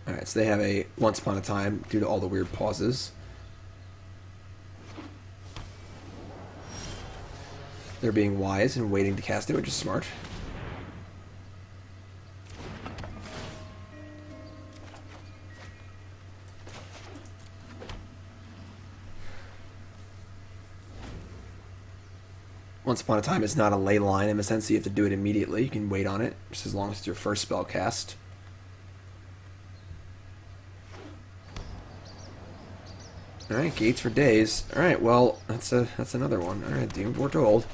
Alright, so they have a Once Upon a Time due to all the weird pauses. they're being wise and waiting to cast it, which is smart. Once Upon a Time is not a ley line in the sense that you have to do it immediately. You can wait on it, just as long as it's your first spell cast. Alright, gates for days. Alright, well, that's another one. Alright, Doom Foretold.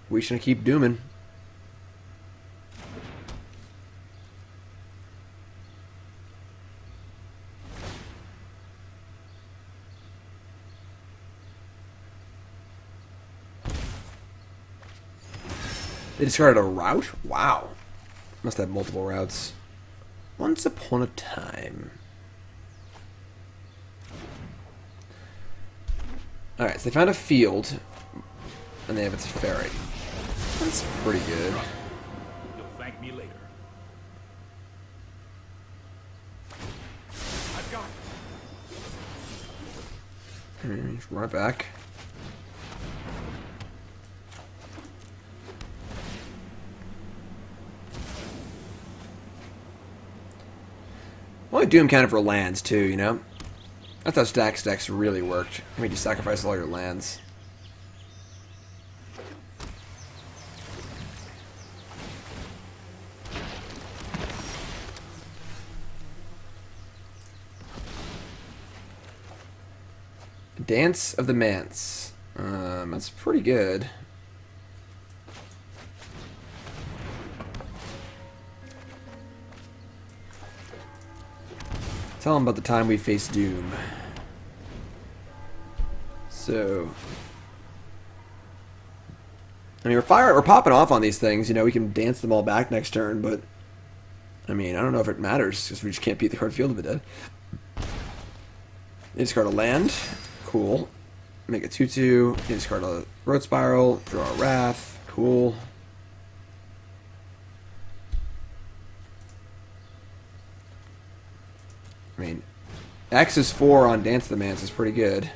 We should keep dooming. They discarded a route? Wow. Must have multiple routes. Once upon a time. Alright, so they found a field. And they have a Teferi. That's pretty good. You'll thank me later. I've got it. Just run it back. Only Doom counted for lands too, you know? That's how stacks really worked. I mean, you sacrifice all your lands. Dance of the Manse. That's pretty good. Tell them about the time we faced Doom. So, I mean, we're popping off on these things. You know, we can dance them all back next turn, but I mean, I don't know if it matters because we just can't beat the card Field of the Dead. They discard a land. Cool. Make a 2/2. They discard a Road Spiral. Draw a Wrath. Cool. I mean, X is 4 on Dance of the Manse is pretty good.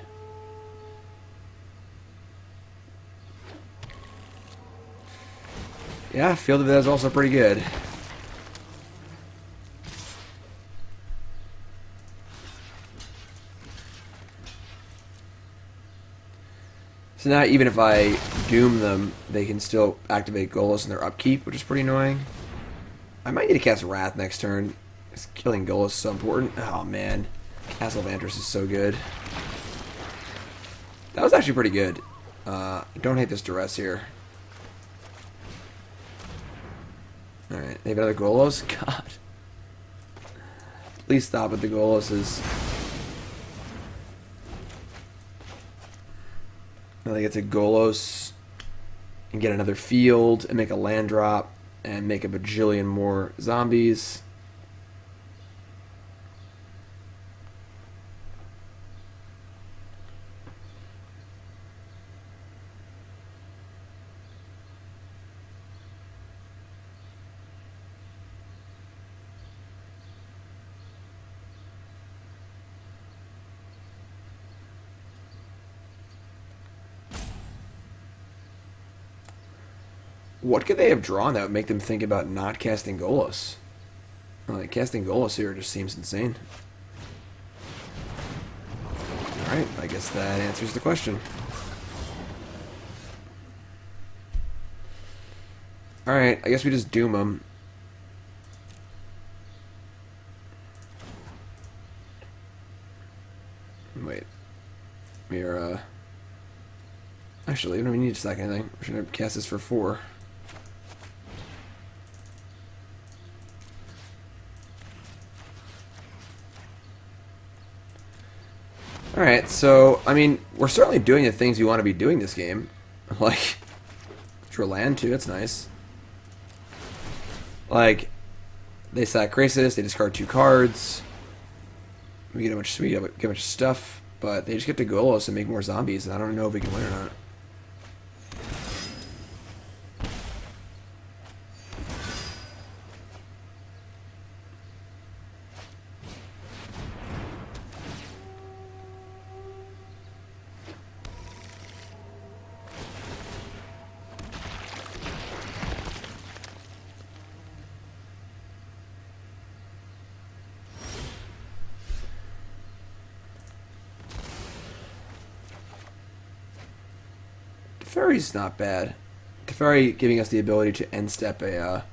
Yeah, Field of the Dead is also pretty good. So now even if I doom them, they can still activate Golos in their upkeep, which is pretty annoying. I might need to cast Wrath next turn. Killing Golos is so important. Oh man, Castle Vantress is so good. That was actually pretty good. Don't hate this Duress here. Alright, they have another Golos? God. Please stop with the Goloses. Now they get to Golos and get another field and make a land drop and make a bajillion more zombies. What could they have drawn that would make them think about not casting Golos? Like, casting Golos here just seems insane. Alright, I guess that answers the question. Alright, I guess we just doom them. Wait. We're, actually, we don't even need to stack anything. We're gonna cast this for 4. Alright, so, I mean, we're certainly doing the things we want to be doing this game. Like, draw land too, that's nice. Like, they sack Krasis, they discard 2 cards. We get a bunch of stuff, but they just get to Golos and make more zombies, and I don't know if we can win or not. Teferi's not bad. Teferi giving us the ability to end step a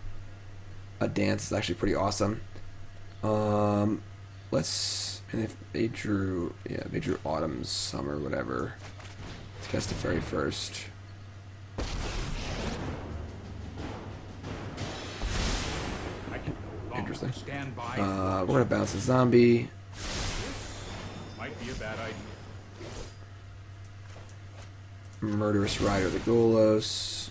dance is actually pretty awesome. Let's, and if they drew, yeah, they drew autumn, summer, whatever. Let's cast Teferi first. I can no longer Interesting. stand by. We're gonna bounce a zombie. Might be a bad idea. Murderous Rider the Golos.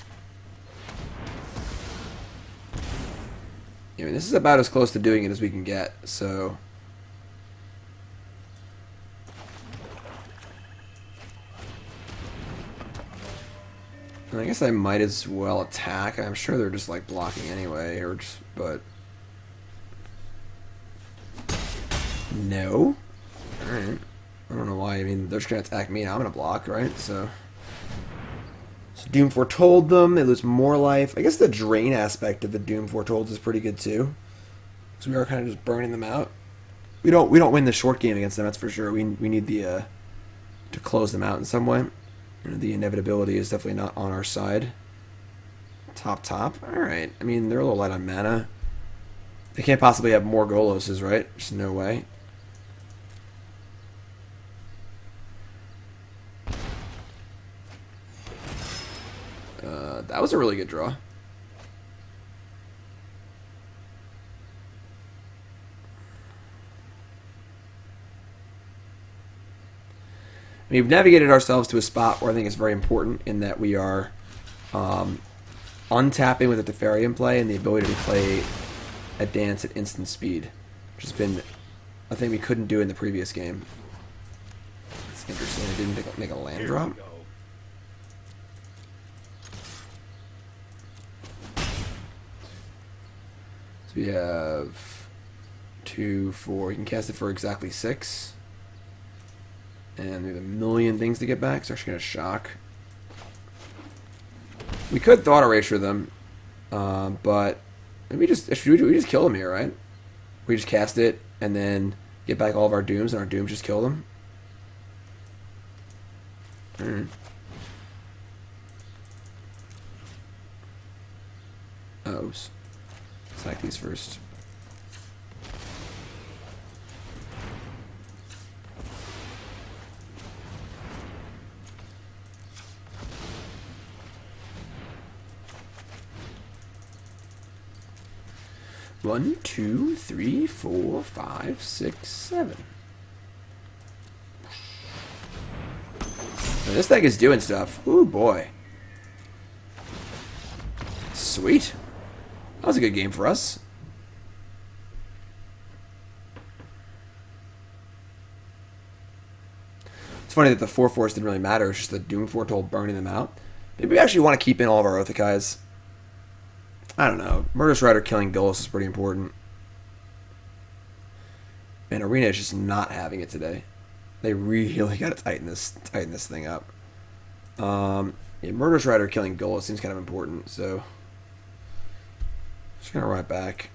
I mean, this is about as close to doing it as we can get, so... And I guess I might as well attack. I'm sure they're just, like, blocking anyway, or just... but... No? Alright. I don't know why. I mean, they're just gonna attack me, and I'm gonna block, right? So Doom Foretold them. They lose more life. I guess the drain aspect of the Doom Foretold is pretty good too, because we are kind of just burning them out. We don't win the short game against them. That's for sure. We need the to close them out in some way. You know, the inevitability is definitely not on our side. Top. All right. I mean, they're a little light on mana. They can't possibly have more Goloses, right? There's no way. That was a really good draw. I mean, we've navigated ourselves to a spot where I think it's very important in that we are untapping with the Teferi in play and the ability to play a dance at instant speed, which has been a thing we couldn't do in the previous game. It's interesting. I didn't make a land drop. So we have 2, 4. You can cast it for exactly 6. And we have a million things to get back. It's actually going to shock. We could Thought Erasure them, but maybe we just kill them here, right? We just cast it and then get back all of our dooms, and our dooms just kill them. Oops. Sack these first. One, 2, 3, 4, 5, 6, 7. Now this deck is doing stuff. Ooh, boy. Sweet. That was a good game for us. It's funny that the 4/4s didn't really matter. It's just the Doom Foretold burning them out. Maybe we actually want to keep in all of our Othakais. I don't know. Murderous Rider killing Golos is pretty important. Man, Arena is just not having it today. They really got to tighten this thing up. Yeah, Murderous Rider killing Golos seems kind of important, so just gonna run it back.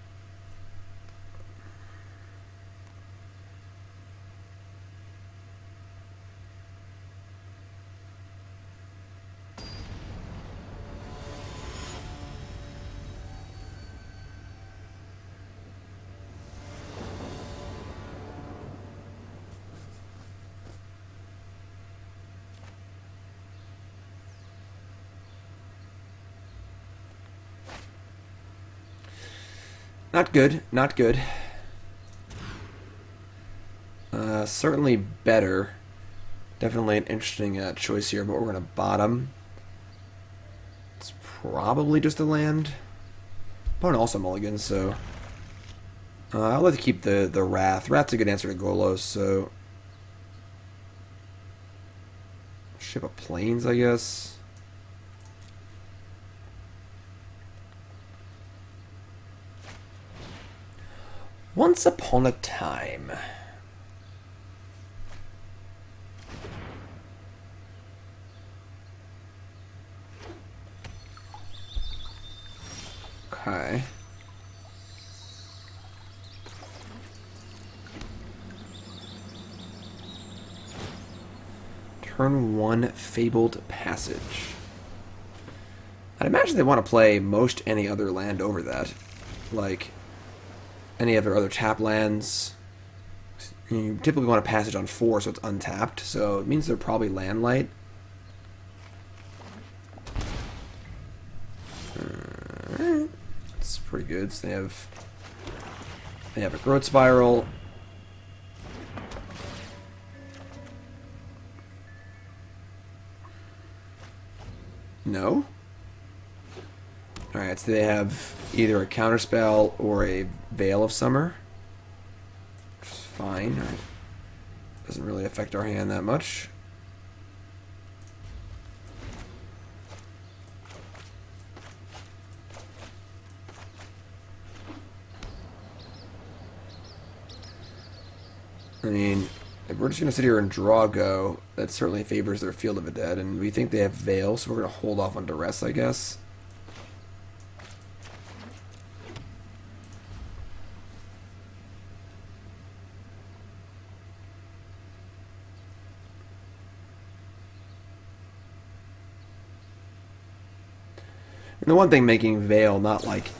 Not good, not good. Certainly better. Definitely an interesting choice here, but we're going to bottom. It's probably just a land. Opponent also mulligans, so I'll let you keep the Wrath. Wrath's a good answer to Golos, so Ship of Plains, I guess. Once upon a time. Okay. Turn 1 Fabled Passage. I'd imagine they want to play most any other land over that. Like, any of their other tap lands. You typically want a passage on 4, so it's untapped. So it means they're probably land light. Alright. That's pretty good. So they have a Growth Spiral. No? Alright, so they have either a Counterspell or a Veil of Summer. Which is fine. Right. Doesn't really affect our hand that much. I mean, if we're just going to sit here and draw go, that certainly favors their Field of the Dead, and we think they have Veil, so we're going to hold off on Duress, I guess. And the one thing making Veil not, like,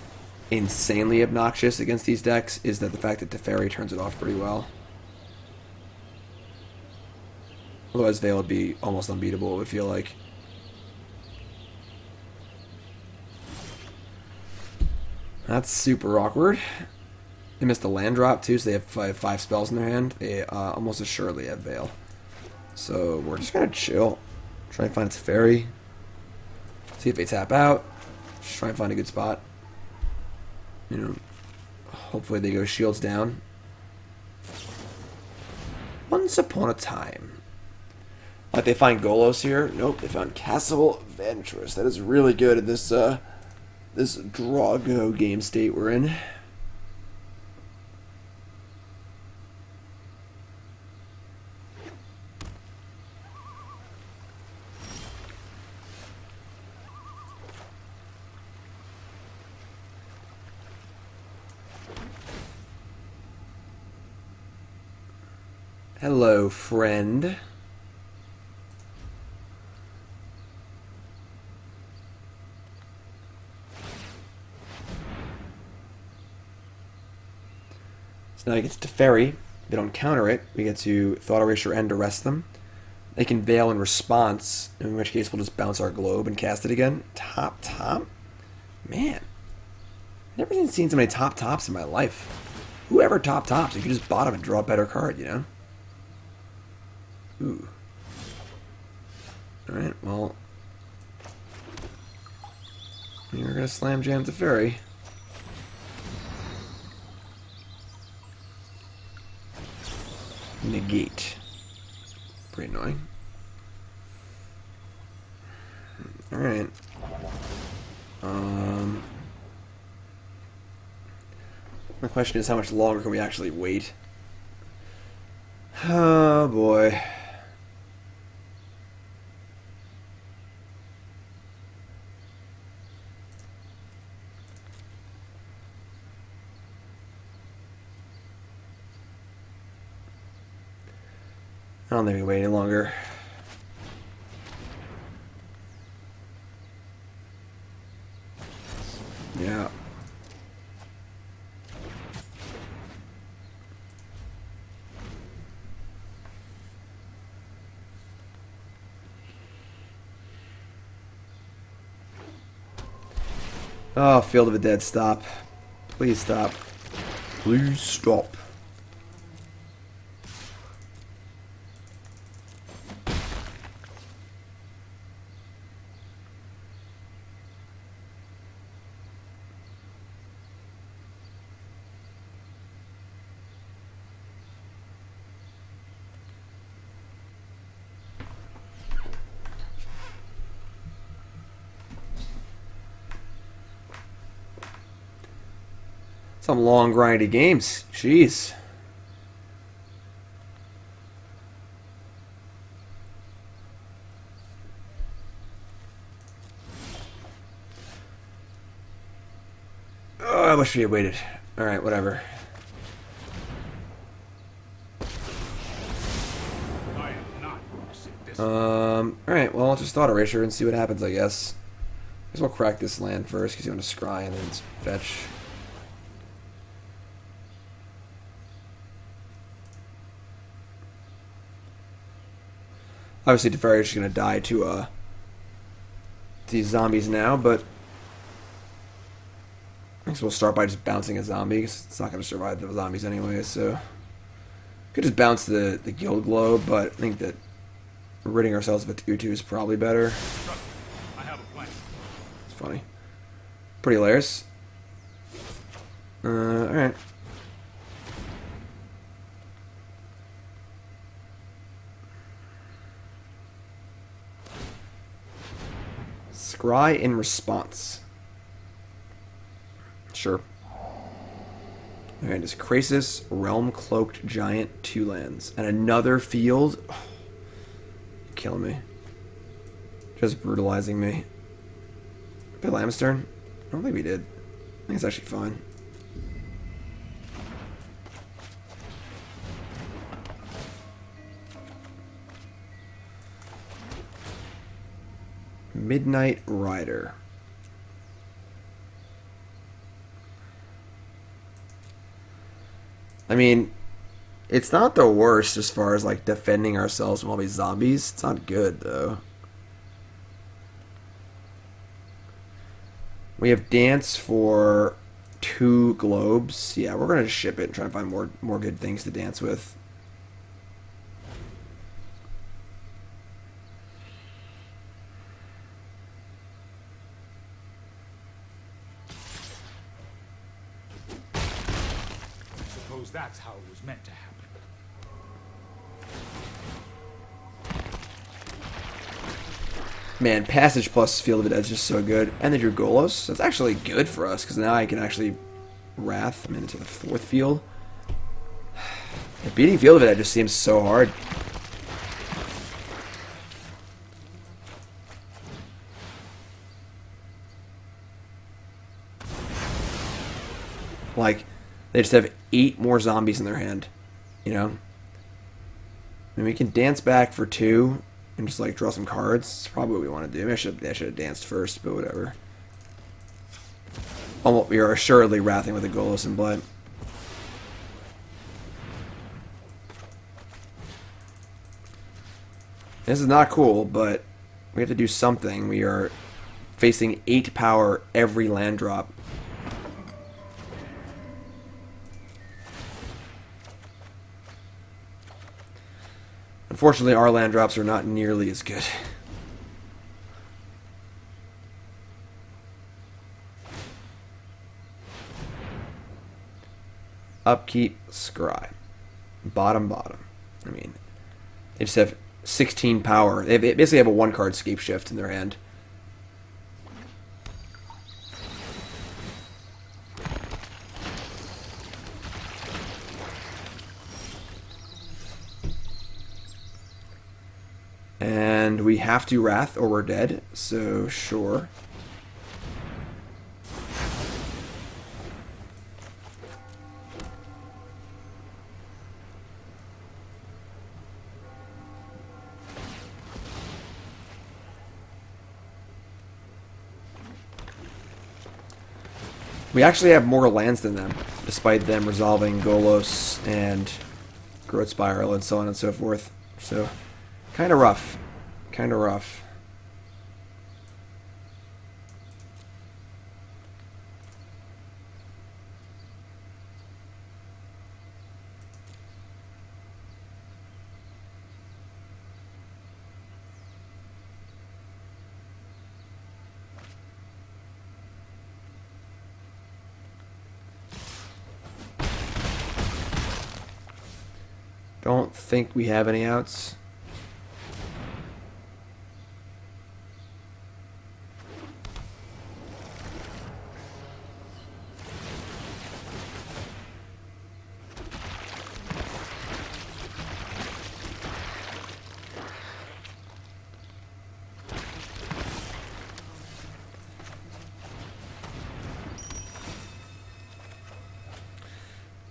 insanely obnoxious against these decks is that the fact that Teferi turns it off pretty well. Otherwise, Veil would be almost unbeatable, it would feel like. That's super awkward. They missed a land drop, too, so they have five spells in their hand. They almost assuredly have Veil. So we're just going to chill. Try and find a Teferi. See if they tap out. Just try and find a good spot. You know, hopefully they go shields down. Once upon a time. Like they find Golos here. Nope, they found Castle Vantress. That is really good in this this draw go game state we're in. Hello, friend. So now he gets Teferi. They don't counter it. We get to Thought Erasure and arrest them. They can Veil in response, in which case we'll just bounce our globe and cast it again. Top. Man. Never even seen so many tops in my life. Whoever tops, you can just bottom and draw a better card, you know? Ooh. Alright, well. You're gonna slam jam Teferi. Negate. Pretty annoying. Alright. My question is, how much longer can we actually wait? Oh boy. I don't think we can wait any longer. Yeah. Oh, Field of the Dead, stop. Please stop. Please stop. Some long, grindy games. Jeez. Oh, I wish we had waited. Alright, whatever. I am not going to sit this. Alright, well, I'll just Thought Erasure and see what happens, I guess. guess we'll crack this land first because you want to scry and then fetch. Obviously, Teferi is just going to die to these zombies now, but I guess we'll start by just bouncing a zombie because it's not going to survive the zombies anyway. So could just bounce the Guild Globe, but I think that ridding ourselves of a 2/2 is probably better. I have a plan. It's funny. Pretty hilarious. Alright. Scry in response. Sure. Alright, it's Krasis, Realm-Cloaked Giant, 2 lands. And another field? Oh, you're killing me. Just brutalizing me. Play Lamb's turn? I don't think we did. I think it's actually fine. Midnight Rider. I mean, it's not the worst as far as like defending ourselves from all these zombies. It's not good though. We have Dance for 2 globes. Yeah, we're gonna just ship it and try and find more good things to dance with. Suppose that's how it was meant to happen. Man, Passage plus Field of Dead is just so good. And they drew Golos. That's actually good for us, because now I can actually Wrath them into the 4th field. Yeah, beating Field of Dead just seems so hard. Like, they just have 8 more zombies in their hand, you know? And we can dance back for 2 and just like draw some cards. It's probably what we want to do. Maybe I should have danced first, but whatever. Almost, we are assuredly wrathing with a Golos in play. This is not cool, but we have to do something. We are facing 8 power every land drop. Unfortunately, our land drops are not nearly as good. Upkeep, Scry. Bottom. I mean, they just have 16 power. They basically have a 1-card Scape Shift in their hand. And we have to Wrath or we're dead, so sure. We actually have more lands than them, despite them resolving Golos and Growth Spiral and so on and so forth. So, kind of rough. Kind of rough. Don't think we have any outs.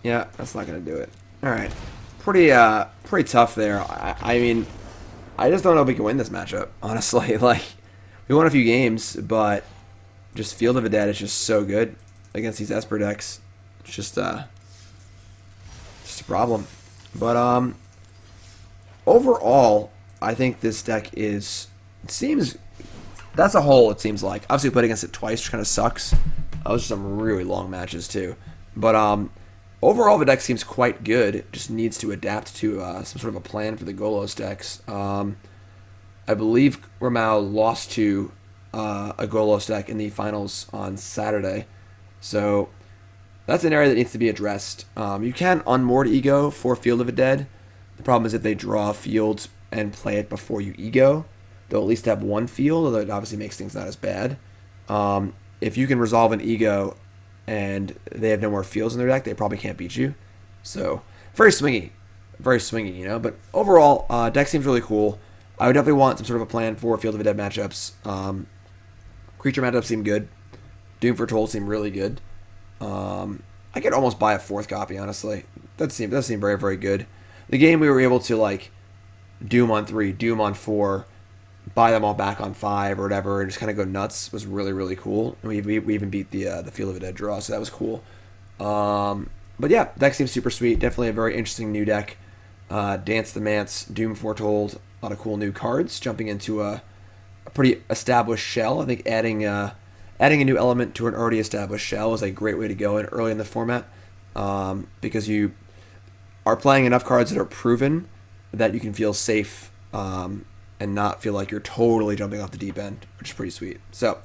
Yeah, that's not gonna do it. All right, pretty tough there. I mean, I just don't know if we can win this matchup. Honestly, like we won a few games, but just Field of the Dead is just so good against these Esper decks. It's just a problem. But overall, I think this deck is, it seems, that's a whole, it seems like. Obviously, we played against it twice, which kind of sucks. Those are some really long matches, too. But overall, the deck seems quite good. It just needs to adapt to some sort of a plan for the Golos decks. I believe Ramau lost to a Golos deck in the finals on Saturday. So that's an area that needs to be addressed. You can unmoored Ego for Field of the Dead. The problem is if they draw fields and play it before you Ego, they'll at least have one field, although it obviously makes things not as bad. If you can resolve an Ego and they have no more fields in their deck, they probably can't beat you. So, very swingy, you know. But overall, deck seems really cool. I would definitely want some sort of a plan for Field of the Dead matchups. Creature matchups seem good. Doom Foretold seem really good. I could almost buy a 4th copy, honestly. That seemed very, very good. The game we were able to, like, Doom on 3, Doom on 4, buy them all back on 5 or whatever, and just kind of go nuts was really, really cool. And we even beat the Field of the Dead draw, so that was cool. But yeah, deck seems super sweet. Definitely a very interesting new deck. Dance the Manse, Doom Foretold, a lot of cool new cards. Jumping into a pretty established shell. I think adding a new element to an already established shell is a great way to go in early in the format, because you are playing enough cards that are proven that you can feel safe and not feel like you're totally jumping off the deep end, which is pretty sweet. So,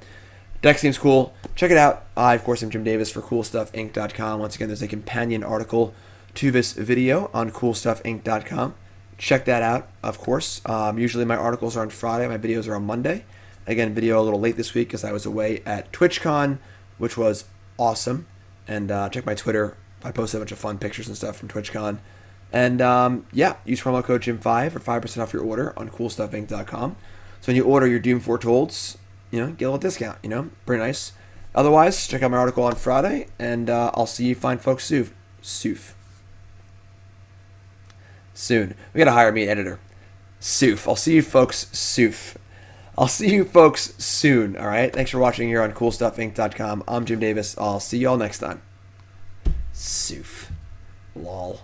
deck seems cool. Check it out. I, of course, am Jim Davis for CoolStuffInc.com. Once again, there's a companion article to this video on CoolStuffInc.com. Check that out, of course. Usually my articles are on Friday. My videos are on Monday. Again, video a little late this week because I was away at TwitchCon, which was awesome. And check my Twitter. I posted a bunch of fun pictures and stuff from TwitchCon. And yeah, use promo code Jim5 for 5% off your order on CoolStuffInc.com. So when you order your Doom Foretolds, you know, get a little discount, you know, pretty nice. Otherwise, check out my article on Friday, and I'll see you fine folks soon. We gotta hire me an editor. I'll see you folks soon, alright? Thanks for watching here on CoolStuffInc.com. I'm Jim Davis. I'll see you all next time. Lol.